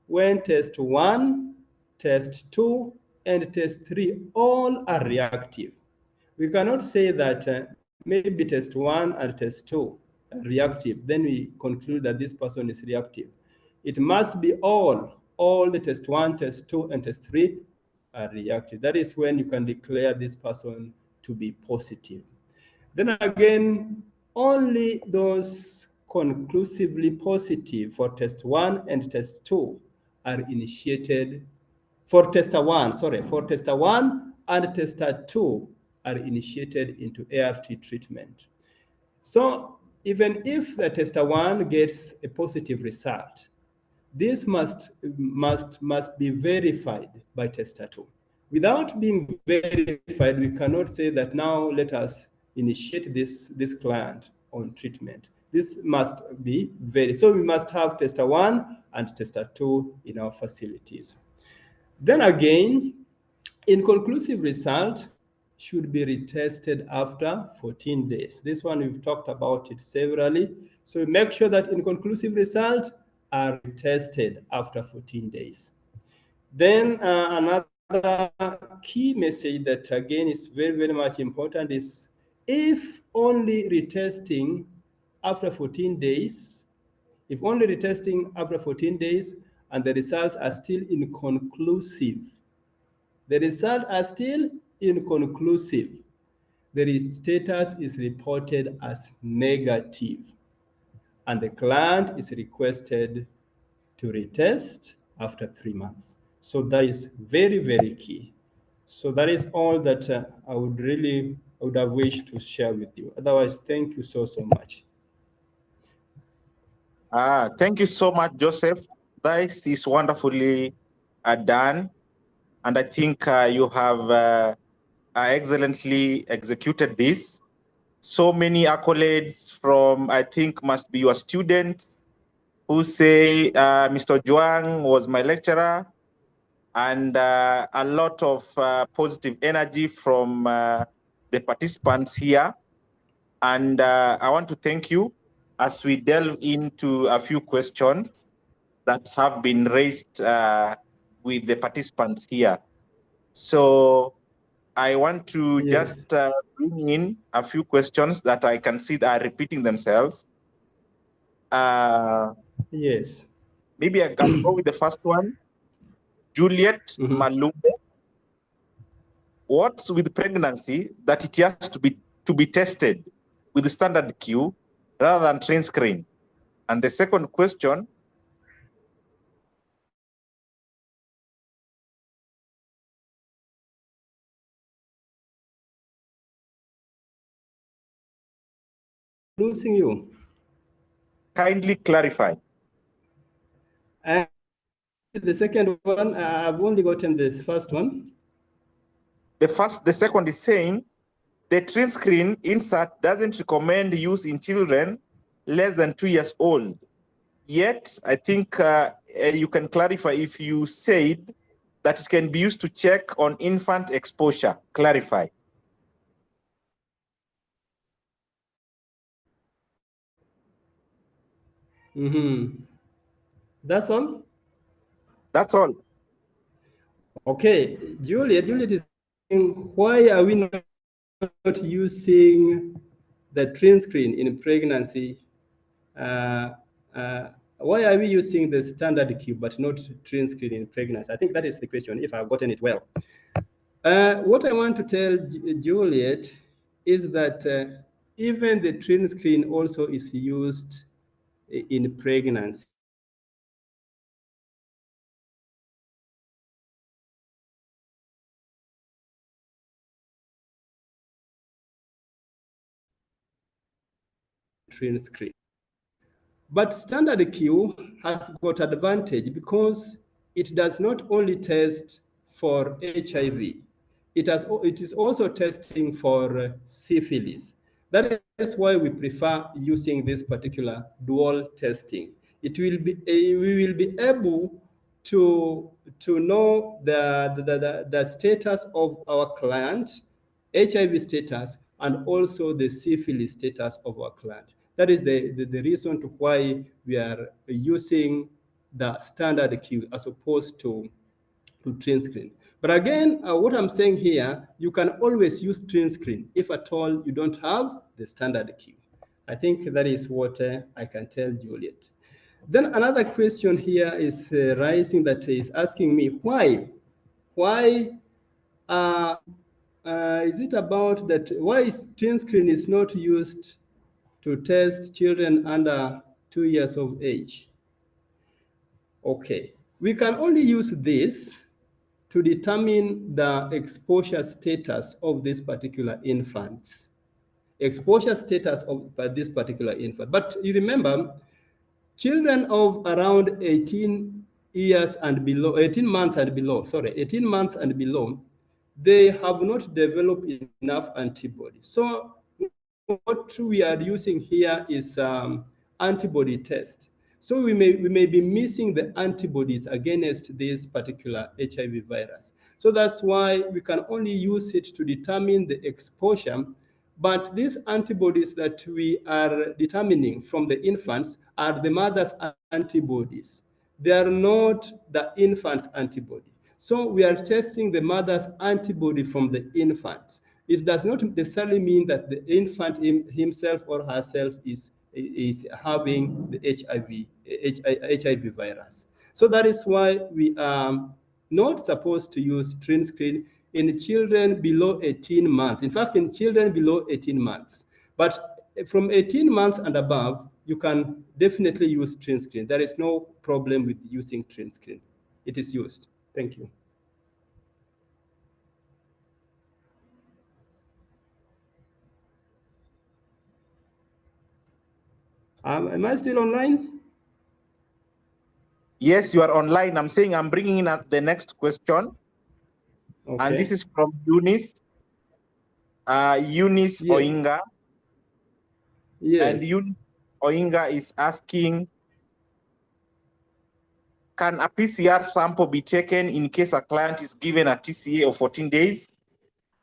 when test 1, test 2, and test 3 all are reactive. We cannot say that maybe test 1 and test 2 are reactive, then we conclude that this person is reactive. It must be all the test 1, test 2, and test 3 are reactive. That is when you can declare this person to be positive. Then again, only those conclusively positive for test 1 and test 2 are initiated. For tester 1 and tester 2 are initiated into ART treatment. So even if the tester 1 gets a positive result, this must be verified by tester 2. Without being verified, we cannot say that now let us initiate this client on treatment. This must be verified. So we must have tester 1 and tester 2 in our facilities. Then again, inconclusive result should be retested after 14 days. This one we've talked about it severally. So make sure that inconclusive results are tested after 14 days. Then another key message that again is very, very much important is if only retesting after 14 days, and the results are still inconclusive, the status is reported as negative, and the client is requested to retest after 3 months. So that is very, very key. So that is all that I would have wished to share with you. Otherwise, thank you so much. Thank you so much, Joseph. This is wonderfully done. And I think you have excellently executed this. So many accolades from, I think, must be your students who say, Mr. Juang was my lecturer, and a lot of positive energy from the participants here. And I want to thank you as we delve into a few questions that have been raised with the participants here. So I want to just bring in a few questions that I can see that are repeating themselves. Yes. Maybe I can go with the first one. Juliet Malumbe. What's with pregnancy that it has to be tested with the standard Q rather than train screen? And the second question, losing you. Kindly clarify. And the second one, I've only gotten this first one. The second is saying the TRIN screen insert doesn't recommend use in children less than 2 years old. Yet, I think you can clarify if you said that it can be used to check on infant exposure. Clarify. That's all? That's all. Okay, Juliet is saying, why are we not using the TRIN screen in pregnancy? Why are we using the standard Q but not TRIN screen in pregnancy? I think that is the question, if I've gotten it well. What I want to tell Juliet is that even the TRIN screen also is used in pregnancy. TRIN screen. But standard Q has got advantage because it does not only test for HIV, it is also testing for syphilis. That is why we prefer using this particular dual testing. It will be we will be able to know the status of our client, HIV status, and also the syphilis status of our client. That is the reason to why we are using the standard Q as opposed to TRIN screen. But again, what I'm saying here, you can always use TRIN screen if at all you don't have the standard Q. I think that is what I can tell Juliet. Then another question here is rising that is asking me why is it about that why TRIN screen is not used to test children under 2 years of age? Okay, we can only use this to determine the exposure status of this particular infants. Exposure status of this particular infant. But you remember, children of around 18 years and below, 18 months and below, 18 months and below, they have not developed enough antibodies. So what we are using here is antibody test. So we may be missing the antibodies against this particular HIV virus. So that's why we can only use it to determine the exposure. But these antibodies that we are determining from the infants are the mother's antibodies. They are not the infant's antibody. So we are testing the mother's antibody from the infant. It does not necessarily mean that the infant himself or herself is having the HIV virus. So that is why we are not supposed to use TRIN screen in children below 18 months. In fact, in children below 18 months. But from 18 months and above, you can definitely use TRIN screen. There is no problem with using TRIN screen. It is used. Thank you. Am I still online? Yes, you are online. I'm saying I'm bringing in the next question. Okay. And this is from Eunice. Eunice Oinga. Yes. And Eunice Oinga is asking, can a PCR sample be taken in case a client is given a TCA of 14 days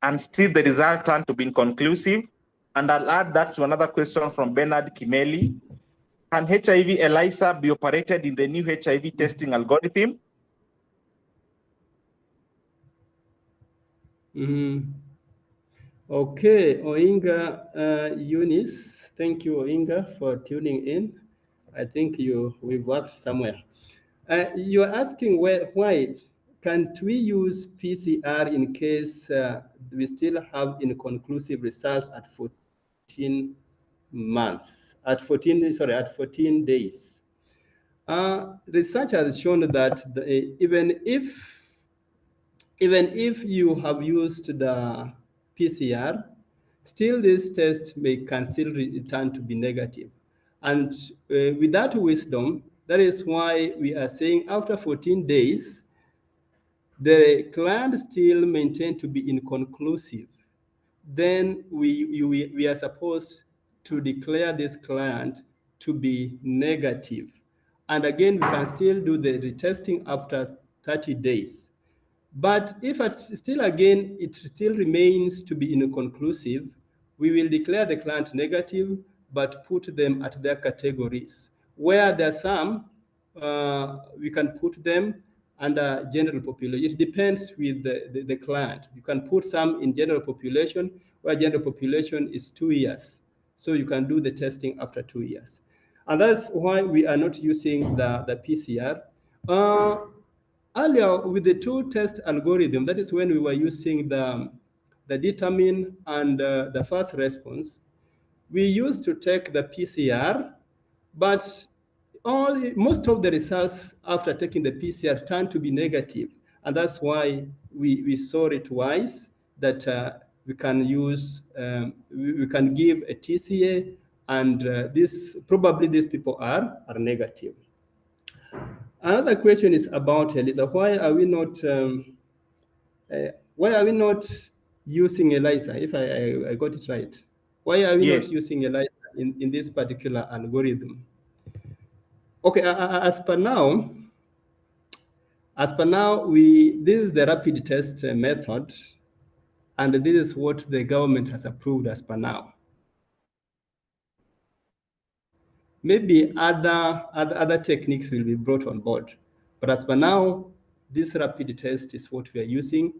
and still the result turned to be inconclusive? And I'll add that to another question from Bernard Kimeli. Can HIV ELISA be operated in the new HIV testing algorithm? Okay, Oinga Eunice, thank you, Oinga, for tuning in. I think we've worked somewhere. You're asking why can't we use PCR in case we still have inconclusive result at 14 months, at 14 days. Research has shown that even if you have used the PCR, still this test can still return to be negative. And with that wisdom, that is why we are saying after 14 days, the client still maintained to be inconclusive. Then we are supposed to declare this client to be negative. And again, we can still do the retesting after 30 days. But if still again, it still remains to be inconclusive, we will declare the client negative, but put them at their categories. Where there are some, we can put them under general population. It depends with the client. You can put some in general population, where general population is 2 years. So you can do the testing after 2 years. And that's why we are not using the PCR. Earlier, with the two-test algorithm, that is when we were using the determine and the first response, we used to take the PCR, but most of the results after taking the PCR turned to be negative. And that's why we saw it wise that we can use, we can give a TCA, and probably these people are negative. Another question is about ELISA. Why are we not using ELISA? If I got it right, why are we not using ELISA in this particular algorithm? Okay, as per now, this is the rapid test method, and this is what the government has approved as per now. Maybe other techniques will be brought on board, but as per now, this rapid test is what we are using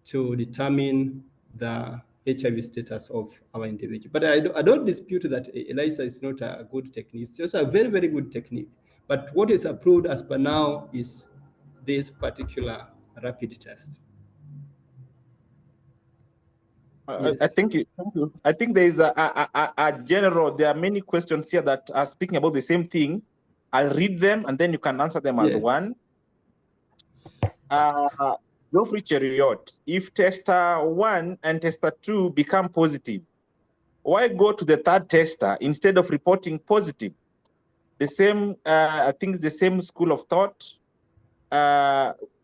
to determine the HIV status of our individual. But I don't dispute that ELISA is not a good technique. It's just a very, very good technique. But what is approved as per now is this particular rapid test. Yes. I think there is a general, there are many questions here that are speaking about the same thing. I'll read them and then you can answer them as one. Geoffrey Cheriot, if tester 1 and tester 2 become positive, why go to the third tester instead of reporting positive? The same, I think it's the same school of thought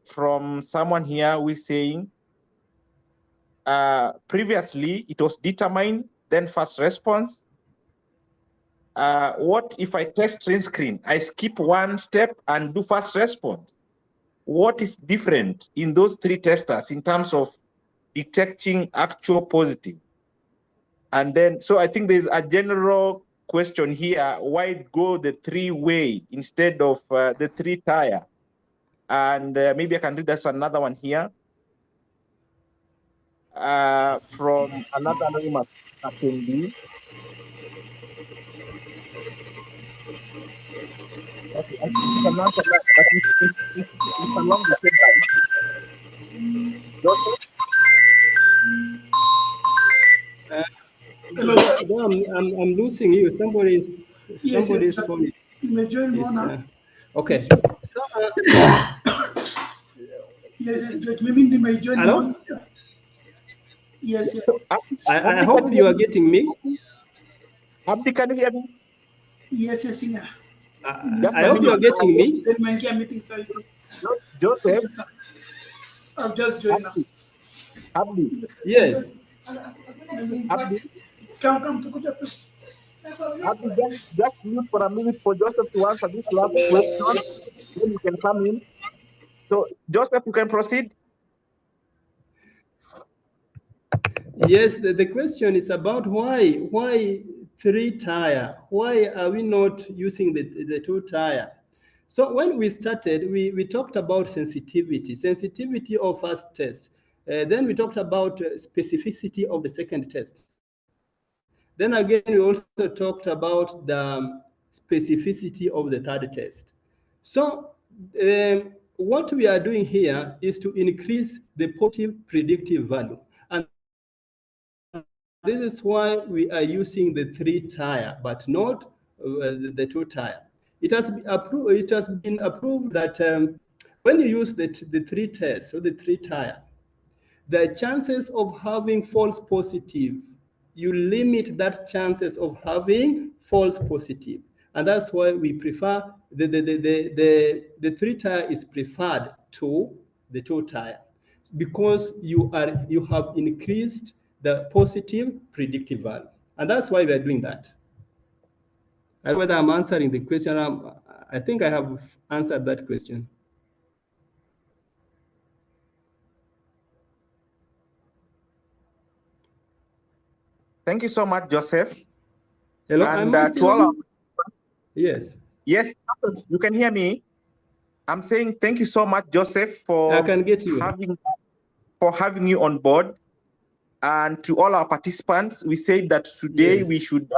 from someone here who is saying, previously it was determined, then first response. What if I test screen screen? I skip one step and do first response. What is different in those three testers in terms of detecting actual positive? And then, so I think there's a general question here, why go the three-way instead of the three-tier? And maybe I can read us another one here from another anonymous attendee. Okay, I think you can answer that, but it's along the same line. Joseph? I'm losing you. Somebody's phone. You may join more now. Okay. So, yes, Judge. Maybe you may join more. Yes. I hope you are getting me. Abdi, can you hear me? Yes, yeah. I hope you are getting me. Joseph? I've just joined now. Abdi? Yes. Abdi? Come to good. Abdi, just mute for a minute for Joseph to answer this last question. Then you can come in. So, Joseph, you can proceed. Yes, the question is about why three-tier? Why are we not using the two-tier? So when we started, we talked about sensitivity of first test. Then we talked about specificity of the second test. Then again, we also talked about the specificity of the third test. So what we are doing here is to increase the positive predictive value. And this is why we are using the three-tier, but not the two-tier. It has been approved that when you use the three tests or the three-tier, the chances of having false positive you limit that chances of having false positive. And that's why we prefer the 3-tier is preferred to the 2-tier, because you have increased the positive predictive value. And that's why we are doing that. I don't know whether I'm answering the question. I think I have answered that question. Thank you so much, Joseph. Hello, and am I still to all on? Yes. Yes, you can hear me. I'm saying thank you so much, Joseph, for I can get you. having you on board. And to all our participants, we said that today we should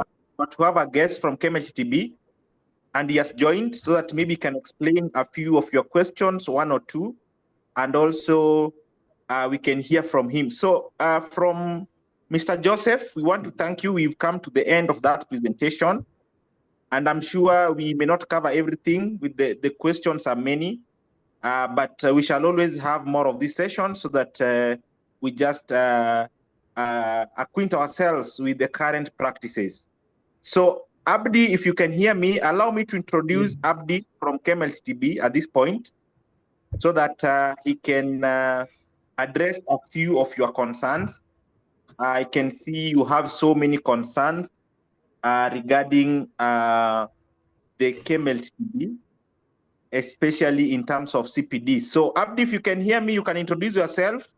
have a guest from KLTB, and he has joined so that maybe he can explain a few of your questions, 1 or 2, and also we can hear from him. So from Mr. Joseph, we want to thank you. We've come to the end of that presentation, and I'm sure we may not cover everything. With the questions are many, but we shall always have more of this session so that we just acquaint ourselves with the current practices. So Abdi, if you can hear me, allow me to introduce Abdi from KLTB at this point so that he can address a few of your concerns. I can see you have so many concerns regarding the KLTB, especially in terms of CPD. So Abdi, if you can hear me, you can introduce yourself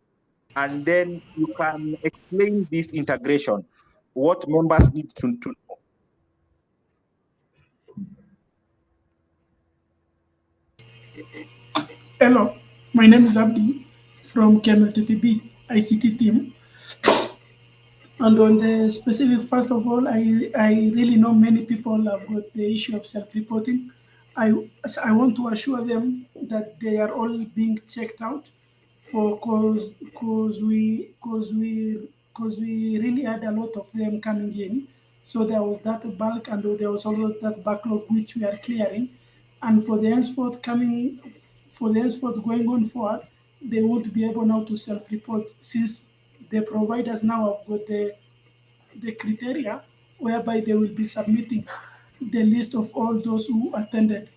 and then you can explain this integration, what members need to know. Hello, my name is Abdi from KLTB ICT team. And on the specific, first of all, I really know many people have got the issue of self-reporting. I want to assure them that they are all being checked out for because we really had a lot of them coming in. So there was that bulk and there was also that backlog which we are clearing. And for the henceforth going on forward, they won't be able now to self-report since the providers now have got the criteria whereby they will be submitting the list of all those who attended.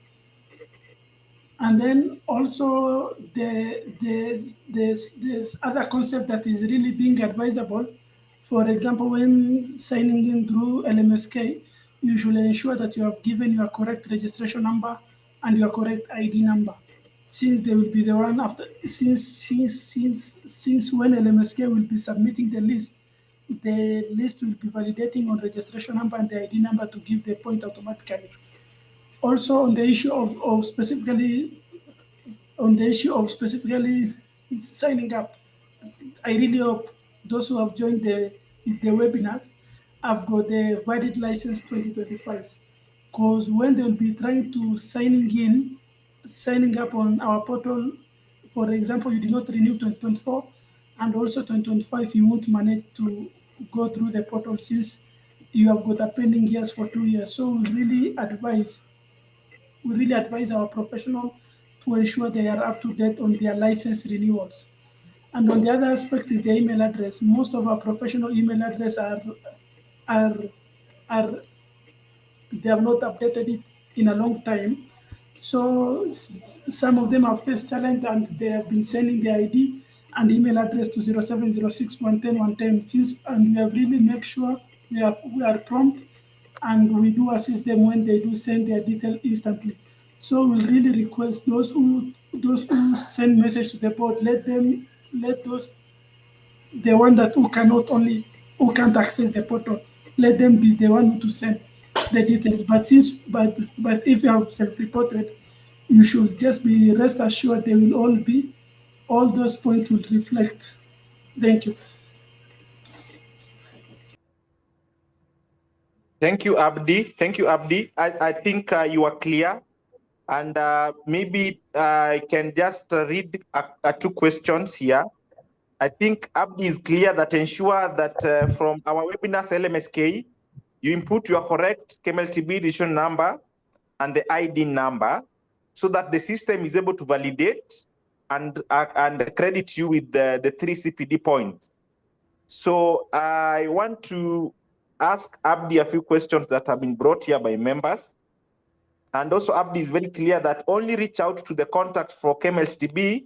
And then also there's other concept that is really being advisable. For example, when signing in through LMSK, you should ensure that you have given your correct registration number and your correct ID number, since they will be the one after since when LMSK will be submitting the list will be validating on registration number and the ID number to give the point automatically. Also on the issue of specifically signing up, I really hope those who have joined the webinars have got the valid license 2025. Because when they'll be trying to signing up on our portal, for example, you did not renew 2024 and also 2025, you won't manage to go through the portal since you have got a pending years for 2 years. So we really advise our professional to ensure they are up to date on their license renewals. And on the other aspect is the email address. Most of our professional email address are they have not updated it in a long time. So some of them have faced challenge and they have been sending the ID and email address to 0706 110 110 since, and we have really make sure we are prompt and we do assist them when they do send their detail instantly. So we'll really request those who send message to the board, let those the one that who can't access the portal, let them be the one who to send the details. But if you have self-reported, you should just be rest assured they will all those points will reflect. Thank you. Thank you, Abdi. Thank you, Abdi. I think you are clear. And maybe I can just read 2 questions here. I think Abdi is clear that ensure that from our webinars LMSK, you input your correct KLTB registration number and the ID number so that the system is able to validate and credit you with the 3 CPD points. So I want to ask Abdi a few questions that have been brought here by members. And also Abdi is very clear that only reach out to the contact for KLTB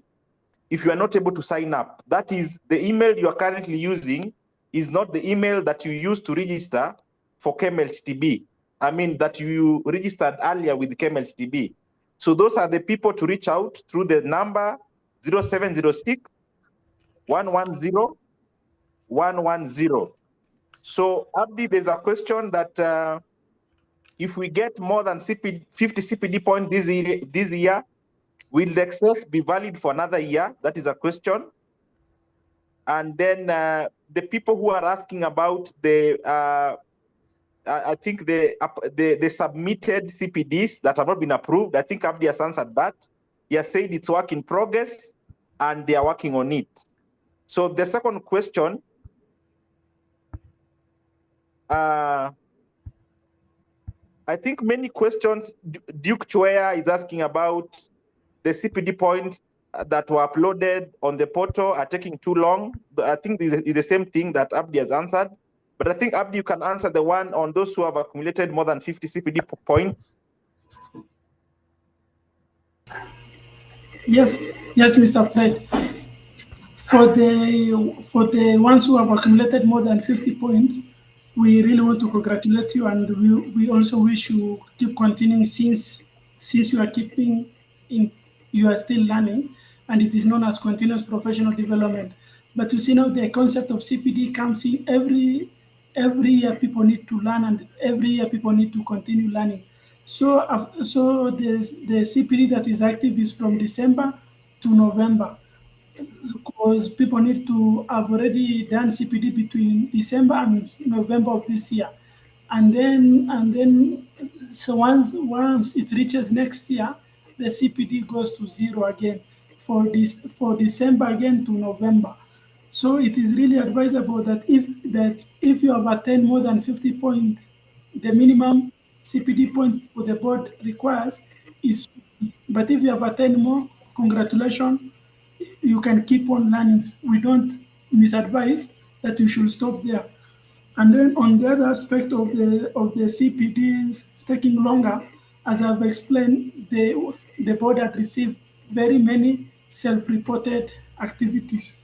if you are not able to sign up. That is, the email you are currently using is not the email that you used to register for KLTB. I mean, that you registered earlier with KLTB. So those are the people to reach out through the number 0706 110 110. So Abdi, there's a question that if we get more than 50 CPD points this year, will the excess be valid for another year? That is a question. And then the people who are asking about the, I think the submitted CPDs that have not been approved, I think Abdi has answered that. He has said it's work in progress and they are working on it. So the second question, I think many questions, Duke Chwea is asking about the CPD points that were uploaded on the portal are taking too long. I think it's the same thing that Abdi has answered. But I think, Abdi, you can answer the one on those who have accumulated more than 50 CPD points. Yes, Mr. Fred. For the ones who have accumulated more than 50 points, we really want to congratulate you, and we also wish you keep continuing since you are keeping in, you are still learning, and it is known as continuous professional development. But you see now the concept of CPD comes in every year. People need to learn, and every year people need to continue learning. So the CPD that is active is from December to November, because people need to have already done CPD between December and November of this year. And then so once it reaches next year, the CPD goes to zero again for December again to November. So it is really advisable that if you have attained more than 50 points, the minimum CPD points for the board requires is 50. But if you have attained more, congratulations, you can keep on learning. We don't misadvise that you should stop there. And then on the other aspect of the CPDs taking longer, as I've explained, the board had received very many self-reported activities,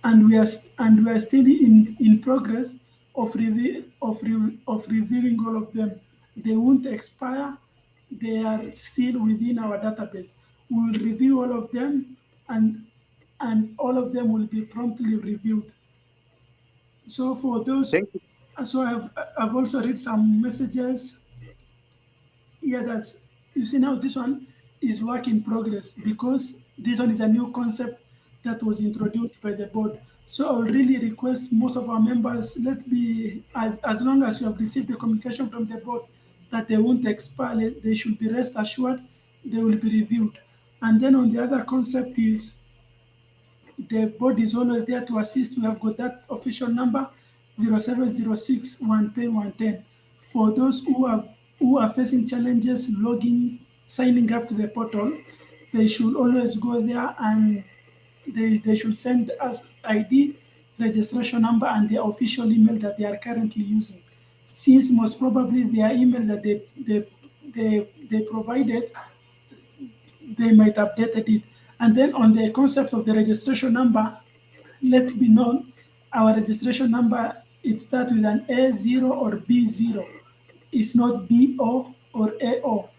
and we are still in progress of reviewing all of them. They won't expire. They are still within our database. We will review all of them, and all of them will be promptly reviewed. So for those, so I've also read some messages here that you see now this one is work in progress, because this one is a new concept that was introduced by the board. So I will really request most of our members, let's be, as long as you have received the communication from the board that they won't expire, they should be rest assured they will be reviewed. And then on the other concept is, the board is always there to assist. We have got that official number 0706 110 110. For those who are facing challenges logging, signing up to the portal, they should always go there, and they should send us ID, registration number, and the official email that they are currently using. Since most probably their email that they provided, they might have updated it. And then on the concept of the registration number, let it be known, our registration number, it starts with an A0 or B0. It's not BO or AO.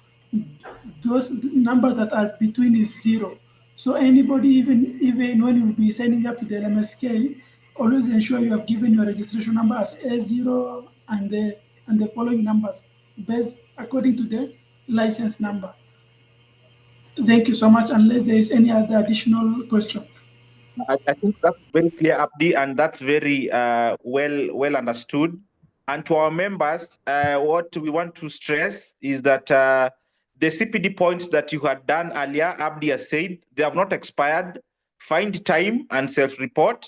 Those numbers that are between is zero. So anybody, even when you will be signing up to the LMSK, always ensure you have given your registration number as A0 and the following numbers, based according to the license number. Thank you so much. Unless there is any other additional question. I think that's very clear, Abdi, and that's very well understood. And to our members, what we want to stress is that the CPD points that you had done earlier, Abdi has said, they have not expired. Find time and self-report.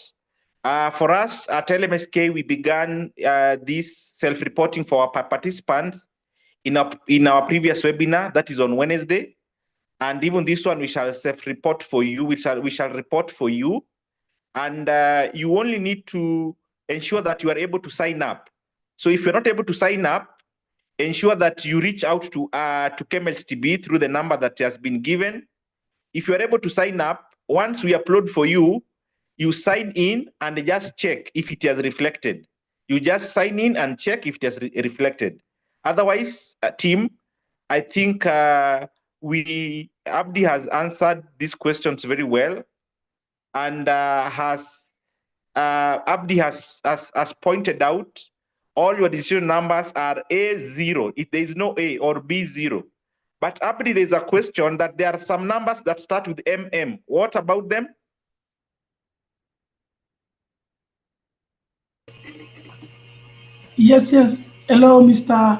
For us at LMSK, we began this self-reporting for our participants in our previous webinar, that is on Wednesday. And even this one, we shall self-report for you. We shall report for you. And you only need to ensure that you are able to sign up. So if you're not able to sign up, ensure that you reach out to KLTB through the number that has been given. If you're able to sign up, once we upload for you, you sign in and just check if it has reflected. You just sign in and check if it has reflected. Otherwise, team, I think Abdi has answered these questions very well, and Abdi has pointed out all your decision numbers are A0. If there is no A or B0. But Abdi, there's a question that there are some numbers that start with MM. What about them? Yes, yes. Hello, Mr.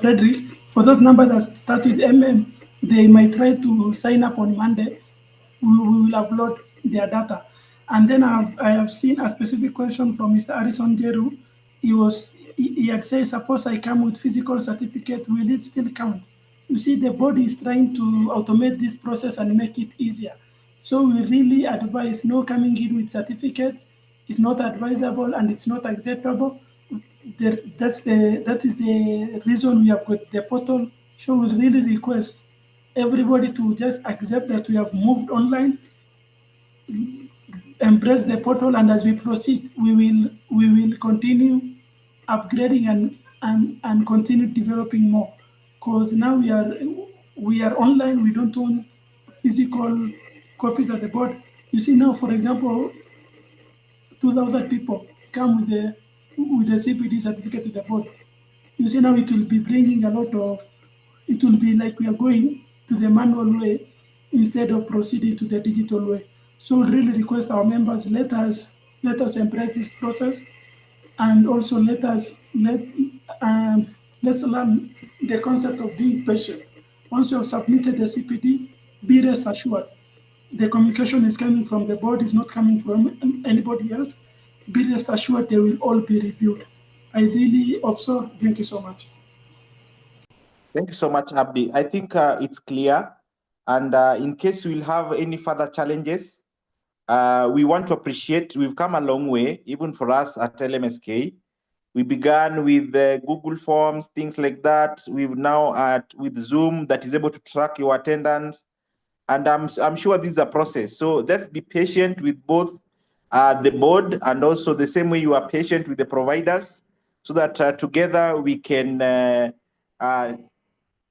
Frederick. For those numbers that start with MM, they might try to sign up on Monday. We will upload their data. And then I have seen a specific question from Mr. Harrison Jeru. He had said, suppose I come with physical certificate, will it still count? You see, the body is trying to automate this process and make it easier. So we really advise no coming in with certificates. It's not advisable and it's not acceptable. That is the reason we have got the portal. So we really request everybody to just accept that we have moved online, embrace the portal, and as we proceed, we will continue upgrading and continue developing more. Because now we are online, we don't own physical copies of the board. You see now, for example, 2,000 people come with the CPD certificate to the board. You see now it will be bringing a lot of, it will be like we are going to the manual way instead of proceeding to the digital way. So we really request our members, let us embrace this process, and also let's learn the concept of being patient. Once you have submitted the CPD, be rest assured the communication is coming from the board, is not coming from anybody else. Be rest assured they will all be reviewed. I really hope so. Thank you so much. Thank you so much, Abdi. I think it's clear. And in case we'll have any further challenges, we want to appreciate, we've come a long way, even for us at LMSK. We began with Google Forms, things like that. We've now with Zoom that is able to track your attendance. And I'm sure this is a process. So let's be patient with both the board and also the same way you are patient with the providers, so that together we can turn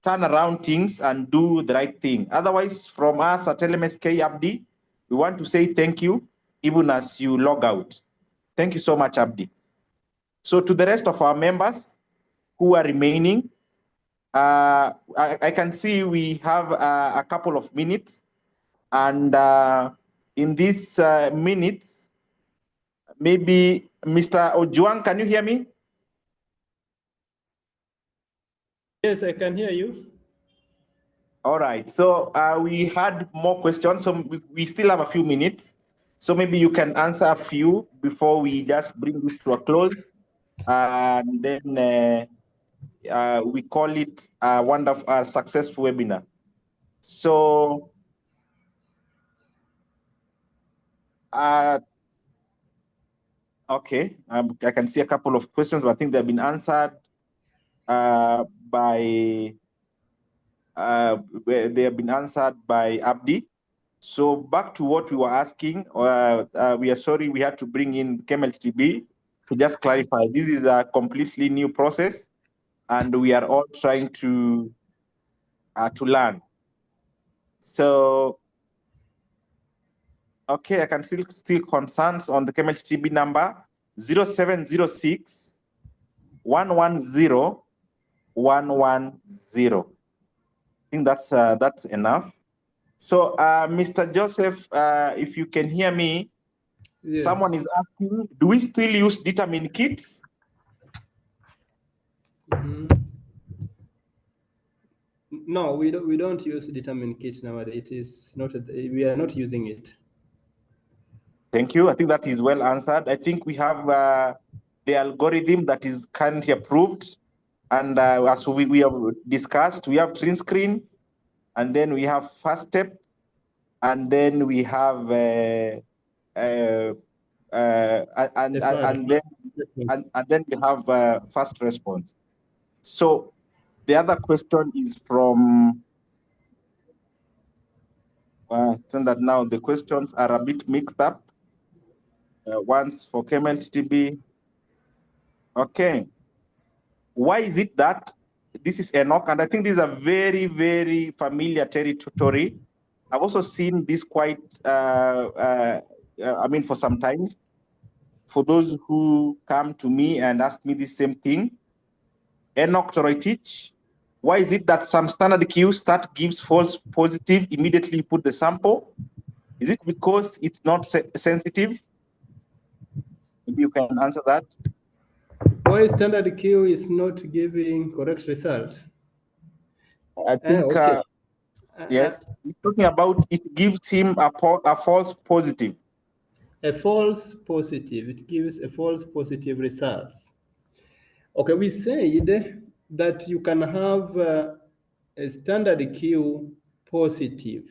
around things and do the right thing. Otherwise, from us at LMSK Abdi, we want to say thank you, even as you log out. Thank you so much, Abdi. So to the rest of our members who are remaining, I can see we have a couple of minutes. And in these minutes, maybe Mr. Ojuang, can you hear me? Yes, I can hear you. All right. So we had more questions. So we still have a few minutes. So maybe you can answer a few before we just bring this to a close. And then we call it a wonderful, successful webinar. So okay, I can see a couple of questions, but I think they've been answered by Abdi. So back to what we were asking, we are sorry we had to bring in KLTB to just clarify. This is a completely new process, and we are all trying to learn. So, okay, I can still concerns on the KLTB number 0706 110 110. I think that's enough. So, Mr. Joseph, if you can hear me, yes. Someone is asking, do we still use determined kits? No, we don't use determined kits nowadays. It is not. We are not using it. Thank you. I think that is well answered. I think we have the algorithm that is currently approved, and as we have discussed, we have TrinScreen, and then we have First Step, and then we have and then we have first response. So the other question is from, so that now the questions are a bit mixed up. Once for KLTB. Okay. Why is it that this is Enoch? And I think this is a very, very familiar territory. I've also seen this quite, I mean, for some time. For those who come to me and ask me the same thing, Enoch Toroitich, why is it that some standard Q start gives false positive, immediately put the sample? Is it because it's not sensitive? Maybe you can answer that. Why standard Q is not giving correct result? I think, okay. Yes, he's talking about it gives him a false positive. A false positive, it gives a false positive results. Okay, we said that you can have a standard Q positive.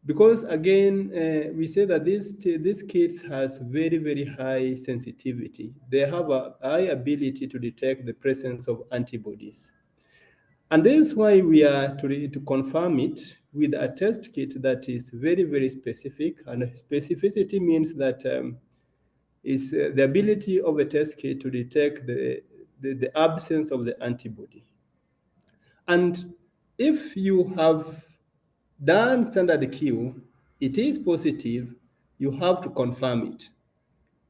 Because again, we say that these kits has very, very high sensitivity. They have a high ability to detect the presence of antibodies. And this is why we are to confirm it with a test kit that is very, very specific. And specificity means that is the ability of a test kit to detect the absence of the antibody. And if you have done standard Q, it is positive, you have to confirm it.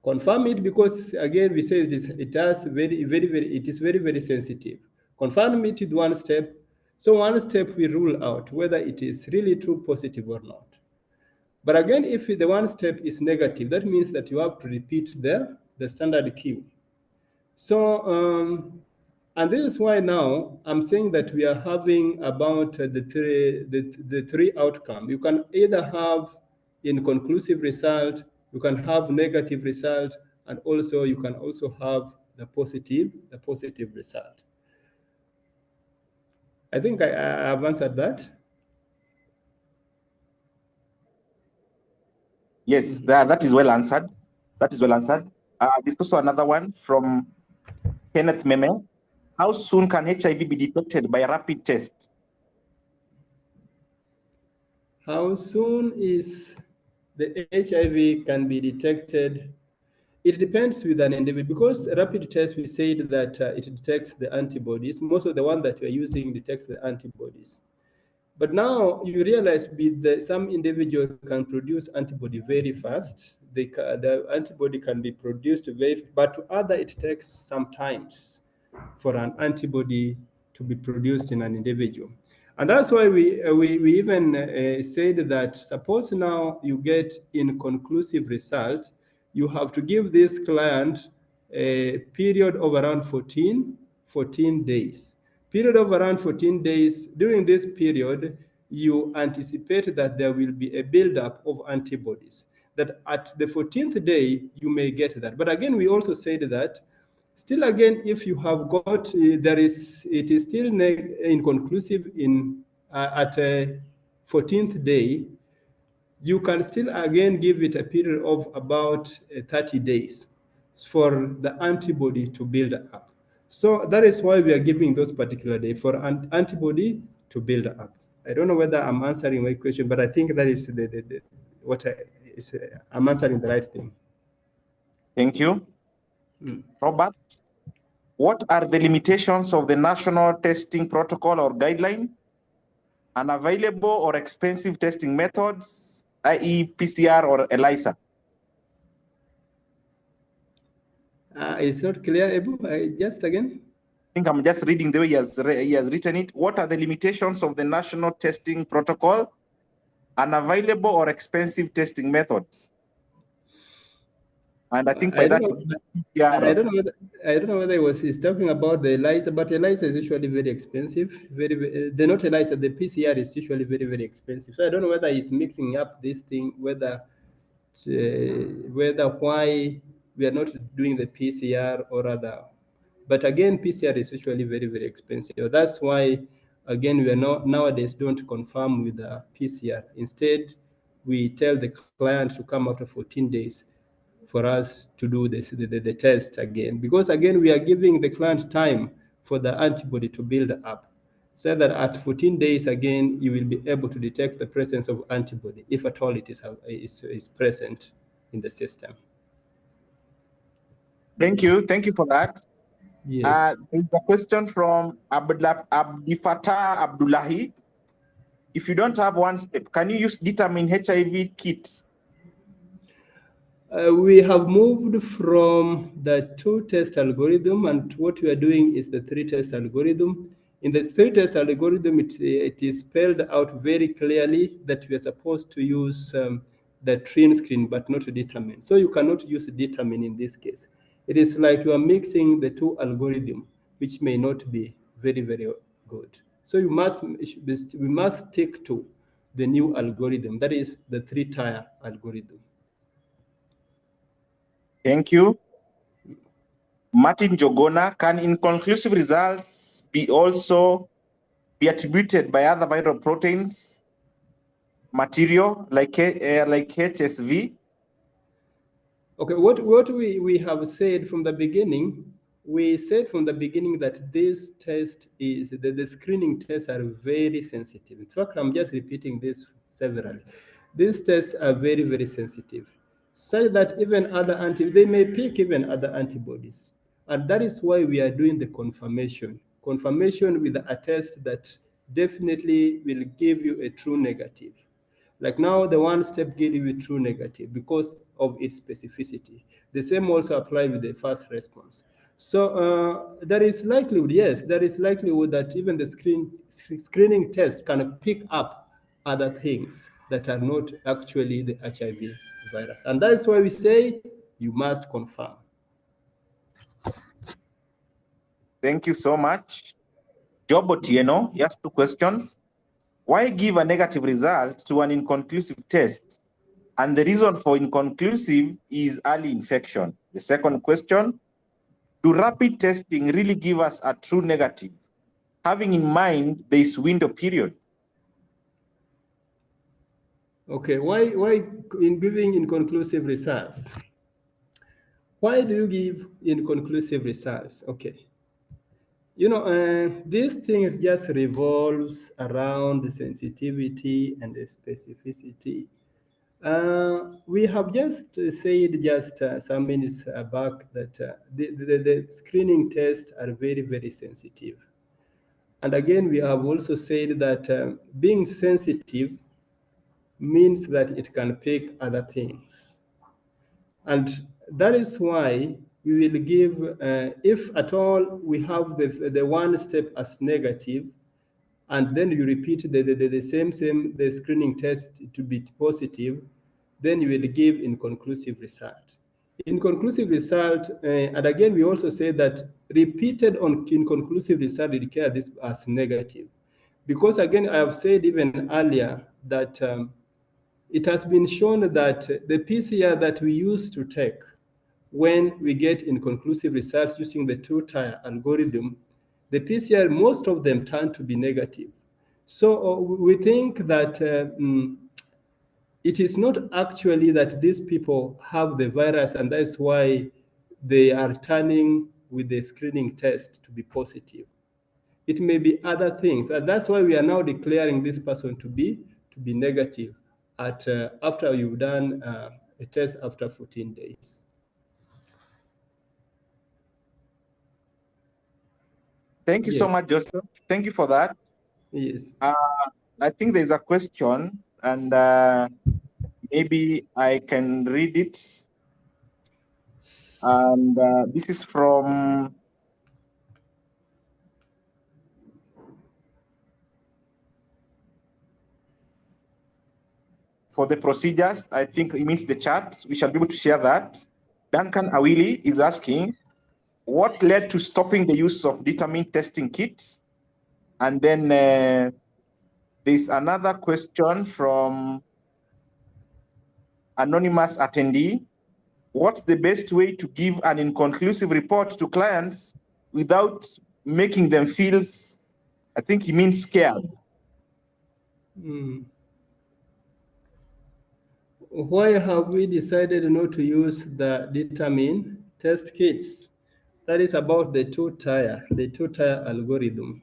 Confirm it because again, we say it is very, very sensitive. Confirm it with one step. So one step we rule out whether it is really true positive or not. But again, if the one step is negative, that means that you have to repeat the standard Q. So, and this is why now I'm saying that we are having about the three outcome. You can either have inconclusive result, you can have negative result, and also you can also have the positive result. I think I have answered that. Yes, that is well answered. That is well answered. There's also another one from Kenneth Meme. How soon can HIV be detected by a rapid test? How soon is the HIV can be detected? It depends with an individual, because a rapid test, we said that it detects the antibodies. Most of the one that we're using detects the antibodies. But now you realize some individual can produce antibody very fast. The antibody can be produced but to other it takes some times for an antibody to be produced in an individual. And that's why we even said that suppose now you get inconclusive result, you have to give this client a period of around 14 days. Period of around 14 days. During this period, you anticipate that there will be a buildup of antibodies, that at the 14th day, you may get that. But again, we also said that still again, if you have got, it is still inconclusive at a 14th day, you can still again give it a period of about 30 days for the antibody to build up. So that is why we are giving those particular days for an antibody to build up. I don't know whether I'm answering my question, but I think that is I'm answering the right thing. Thank you. Robert, what are the limitations of the national testing protocol or guideline? Unavailable or expensive testing methods, i.e. PCR or ELISA? It's not clear, Ebu, just again? I think I'm just reading the way he has written it. What are the limitations of the national testing protocol? Unavailable or expensive testing methods? And I think by that, I don't know whether he's talking about the ELISA, but ELISA is usually very expensive. The not ELISA, the PCR is usually very, very expensive. So I don't know whether he's mixing up this thing, whether why we are not doing the PCR or other. But again, PCR is usually very, very expensive. That's why, again, we are nowadays don't confirm with the PCR. Instead, we tell the client to come after 14 days for us to do the test again, because again, we are giving the client time for the antibody to build up, so that at 14 days, again, you will be able to detect the presence of antibody, if at all it is present in the system. Thank you. Thank you for that. Yes. There's a question from Abdifatah Abdullahi. If you don't have one step, can you use determine HIV kit? We have moved from the 2-test algorithm, and what we are doing is the 3-test algorithm. In the 3-test algorithm, it is spelled out very clearly that we are supposed to use the TRIN screen, but not to determine. So you cannot use determine in this case. It is like you are mixing the two algorithms, which may not be very, very good. So we must stick to the new algorithm, that is the 3-tier algorithm. Thank you. Martin Jogona, can inconclusive results be also be attributed by other viral proteins material like HSV? Okay, what we have said from the beginning, we said from the beginning that this test is, the screening tests are very sensitive. In fact, I'm just repeating this severally. These tests are very, very sensitive, such that even they may pick even other antibodies. And that is why we are doing the confirmation with a test that definitely will give you a true negative. Like now, the one-step gives you true negative because of its specificity. The same also applies with the fast response. So there is likelihood, yes, there is likelihood that even the screening test can pick up other things that are not actually the HIV virus. And that's why we say you must confirm. Thank you so much. Job Otieno, he has 2 questions. Why give a negative result to an inconclusive test? And the reason for inconclusive is early infection. The second question, do rapid testing really give us a true negative, having in mind this window period? Okay, why in giving inconclusive results? Why do you give inconclusive results? Okay. You know, this thing just revolves around the sensitivity and the specificity. We have just said just some minutes back that the screening tests are very, very sensitive. And again, we have also said that being sensitive means that it can pick other things. And that is why we will give, if at all we have the one step as negative, and then you repeat the same the screening test to be positive, then you will give inconclusive result. Inconclusive result, and again, we also say that repeated on inconclusive result, we declare this as negative. Because again, I have said even earlier that it has been shown that the PCR that we used to take when we get inconclusive results using the 2-tier algorithm, the PCR, most of them turn to be negative. So we think that it is not actually that these people have the virus, and that's why they are turning with the screening test to be positive. It may be other things, and that's why we are now declaring this person to be negative at after you've done a test after 14 days. Thank you so much, Joseph. Thank you for that. Yes. I think there's a question, and maybe I can read it. And this is from for the procedures. I think it means the chat. We shall be able to share that. Duncan Awili is asking, what led to stopping the use of determined testing kits? And then there's another question from anonymous attendee. What's the best way to give an inconclusive report to clients without making them feel, I think he means scared? why have we decided not to use the determine test kits? That is about the two-tier algorithm.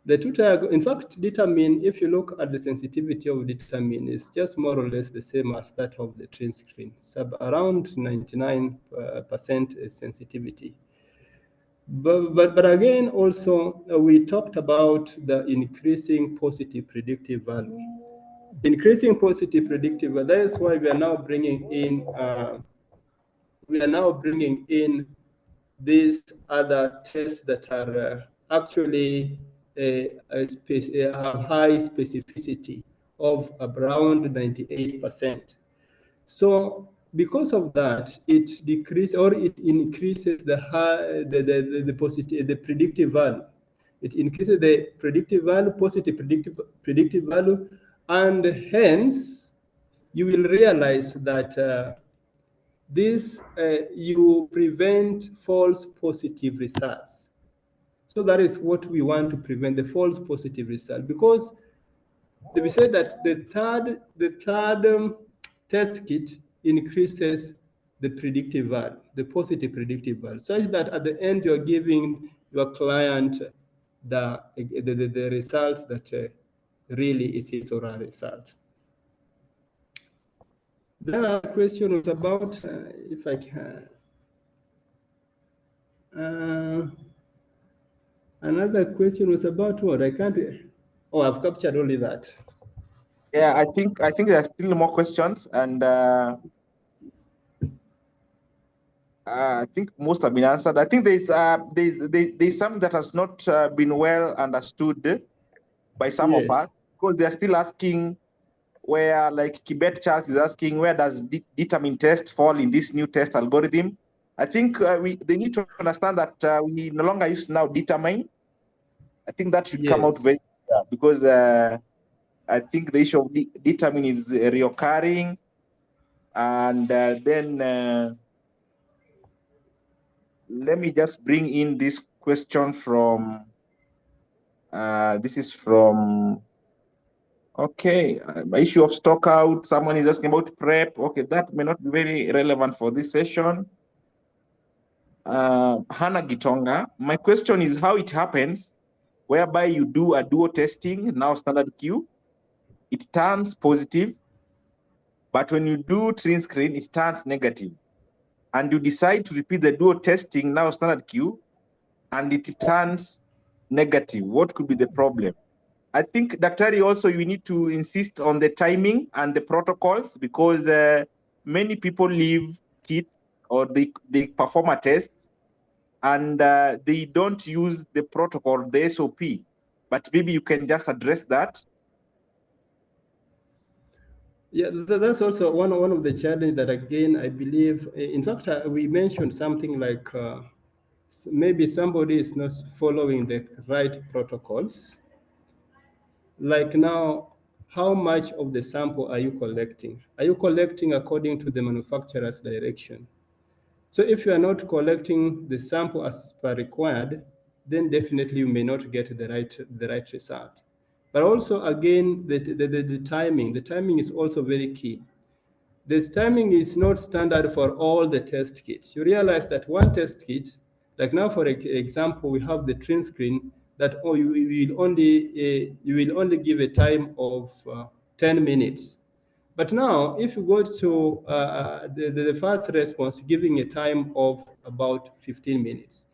The two-tier, in fact, determine, if you look at the sensitivity of determine, is just more or less the same as that of the screen, around 99% sensitivity. But again, also, we talked about the increasing positive predictive value. Increasing positive predictive value, that is why we are now bringing in these other tests that are actually have high specificity of around 98%. So because of that, it decreases or it increases the predictive value. It increases the predictive value, positive predictive value, and hence you will realize that you prevent false positive results. So that is what we want to prevent, the false positive result, because we said that the third test kit increases the predictive value, the positive predictive value, such that at the end you're giving your client the result that really is his or her result. Then our question was about, if I can, another question was about what? I can't, oh, I've captured only that. Yeah, I think there are still more questions, and I think most have been answered. I think there's some that has not been well understood by some of us, because they're still asking where, like Kibet Charles is asking, where does determine test fall in this new test algorithm? I think they need to understand that we no longer use now determine. I think that should come out very clear, because I think the issue of determine is reoccurring, and then let me just bring in this question from. This is from. Okay, issue of stock out. Someone is asking about prep. Okay, that may not be very relevant for this session. Hannah Gitonga, my question is how it happens whereby you do a duo testing, now standard Q, it turns positive, but when you do train screen, it turns negative. And you decide to repeat the duo testing, now standard Q, and it turns negative. What could be the problem? I think, Daktari, also you need to insist on the timing and the protocols, because many people leave kit or they perform a test and they don't use the protocol, the SOP. But maybe you can just address that. Yeah, that's also one of the challenges that, again, I believe, in fact, we mentioned something like maybe somebody is not following the right protocols. Like now, how much of the sample are you collecting? Are you collecting according to the manufacturer's direction? So if you are not collecting the sample as per required, then definitely you may not get the right result. But also, again, the timing is also very key. This timing is not standard for all the test kits. You realize that one test kit, like now, for example, we have the train screen that you will only give a time of 10 minutes. But now, if you go to the first response, giving a time of about 15 minutes.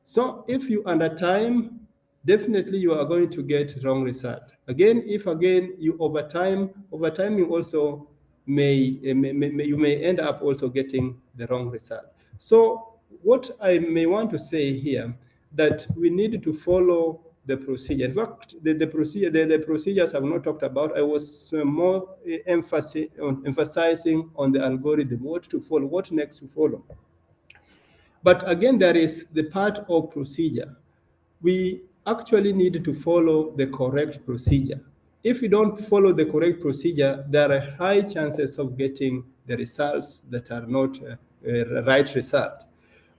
So if you under time, definitely you are going to get wrong result. Again, if you overtiming also you may end up also getting the wrong result. So what I may want to say here, that we need to follow the procedure. In fact, the procedures I've not talked about. I was more emphasizing on the algorithm, what to follow, what next to follow. But again, there is the part of procedure. We actually need to follow the correct procedure. If we don't follow the correct procedure, there are high chances of getting the results that are not right result.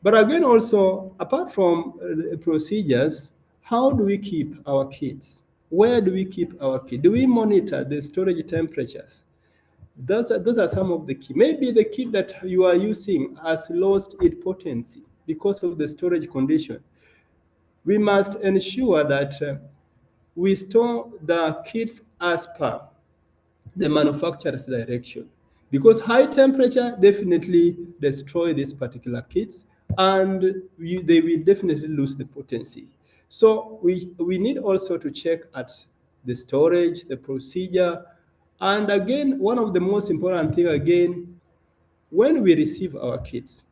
But again, also, apart from procedures, how do we keep our kits? Where do we keep our kits? Do we monitor the storage temperatures? Those are some of the key. Maybe the kit that you are using has lost its potency because of the storage condition. We must ensure that we store the kits as per the manufacturer's direction, because high temperature definitely destroy these particular kits, and they will definitely lose the potency. So we need also to check at the storage, the procedure, and again, one of the most important thing again, when we receive our kits,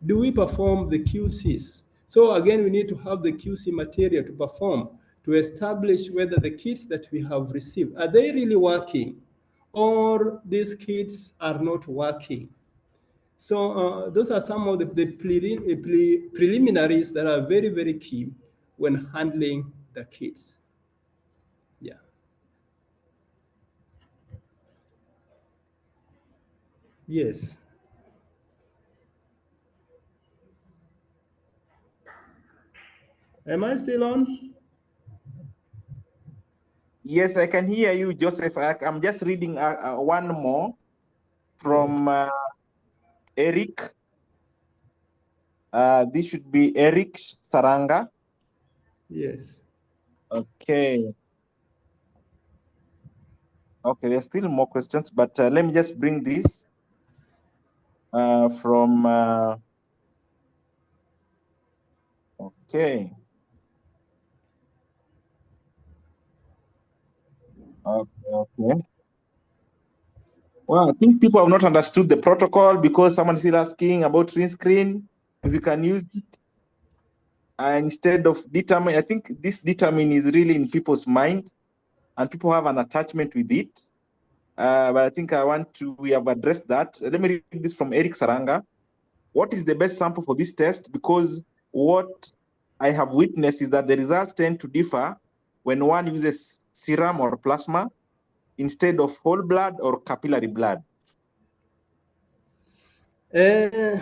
do we perform the QCs? So again, we need to have the QC material to perform, to establish whether the kits that we have received, are they really working, or these kits are not working? So those are some of the preliminaries that are very, very key when handling the kits. Yeah. Yes. Am I still on? Yes, I can hear you, Joseph. I'm just reading one more from Eric. This should be Eric Saranga. Yes. Okay. Okay, there's still more questions, but let me just bring this from. Okay. Okay. Well, I think people have not understood the protocol because someone is still asking about green screen, if you can use it. Instead of determine, I think this determine is really in people's mind and people have an attachment with it. But I think we have addressed that. Let me read this from Eric Saranga. What is the best sample for this test? Because what I have witnessed is that the results tend to differ when one uses serum or plasma instead of whole blood or capillary blood. I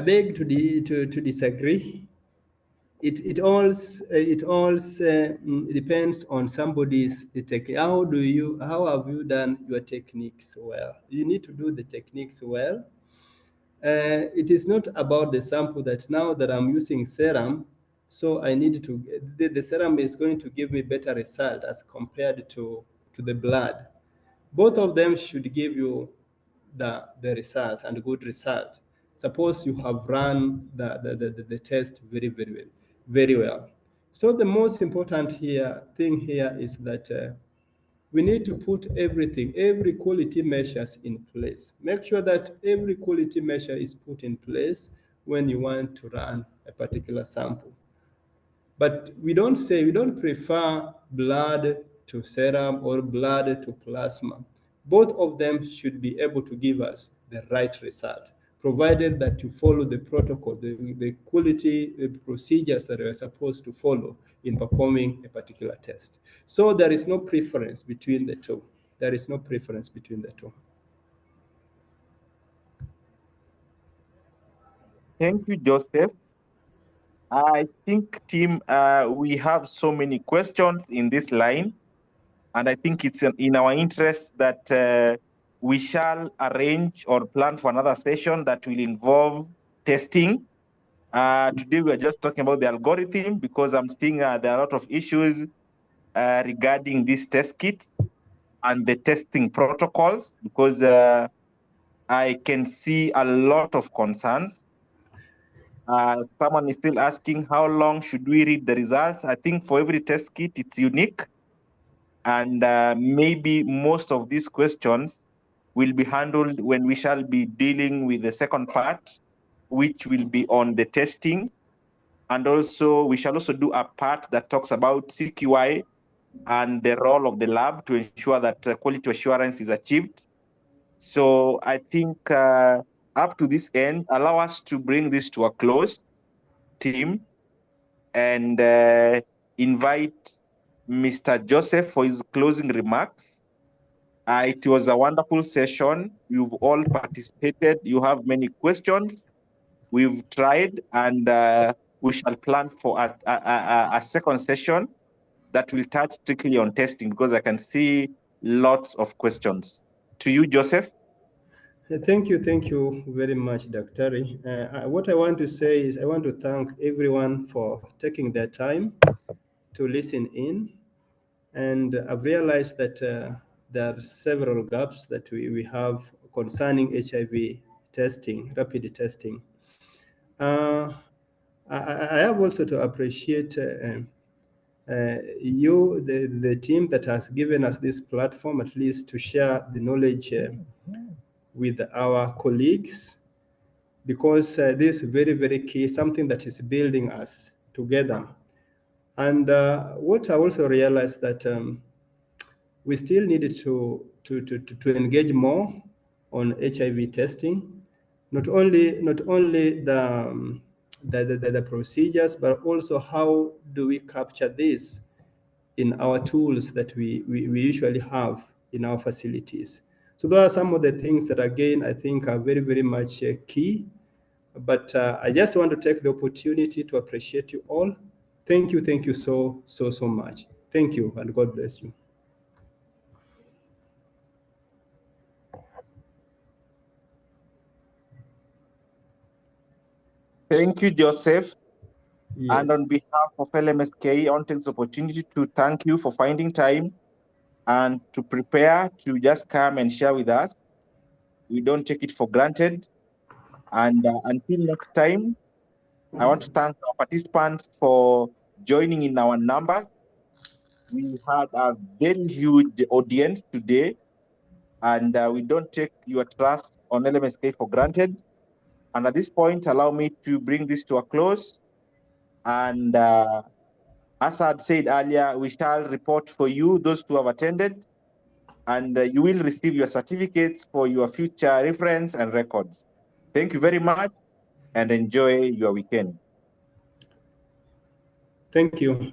beg to disagree. It all depends on somebody's technique. How have you done your techniques well? You need to do the techniques well. It is not about the sample that now that I'm using serum, so I need to, the serum is going to give me better result as compared to the blood. Both of them should give you the result and good result. Suppose you have run the test very well. So the most important thing here is that we need to put every quality measures in place. Make sure that every quality measure is put in place when you want to run a particular sample. But we don't prefer blood to serum or blood to plasma. Both of them should be able to give us the right result, provided that you follow the protocol, the quality procedures that you are supposed to follow in performing a particular test. So there is no preference between the two. There is no preference between the two. Thank you, Joseph. I think, team, we have so many questions in this line, and I think it's in our interest that we shall arrange or plan for another session that will involve testing. Today, we are just talking about the algorithm because I'm seeing there are a lot of issues regarding this test kit and the testing protocols, because I can see a lot of concerns. Someone is still asking how long should we read the results? I think for every test kit, it's unique. And maybe most of these questions will be handled when we shall be dealing with the second part, which will be on the testing. And also, we shall also do a part that talks about CQI and the role of the lab to ensure that quality assurance is achieved. So I think up to this end, allow us to bring this to a close, team, and invite Mr. Joseph for his closing remarks. It was a wonderful session. You've all participated. You have many questions. We've tried, and we shall plan for a second session that will touch strictly on testing, because I can see lots of questions. to you, Joseph. Thank you very much, Dr. What I want to say is I want to thank everyone for taking their time to listen in. And I've realized that there are several gaps that we have concerning HIV testing, rapid testing. I have also to appreciate you, the team that has given us this platform, at least to share the knowledge with our colleagues, because this is very, very key, something that is building us together. And what I also realized that we still needed to engage more on HIV testing, not only the procedures, but also how do we capture this in our tools that we usually have in our facilities. So those are some of the things that, again, I think are very, very much key. But I just want to take the opportunity to appreciate you all. Thank you so much. Thank you, and God bless you. Thank you, Joseph. Yes. And on behalf of LMSK, I want to take this opportunity to thank you for finding time and to prepare to just come and share with us. We don't take it for granted. And until next time, I want to thank our participants for joining in our number. We had a very huge audience today, and we don't take your trust on LMSK for granted. And at this point, allow me to bring this to a close. And as I had said earlier, we shall report for you, those who have attended, and you will receive your certificates for your future reference and records. Thank you very much, and enjoy your weekend. Thank you.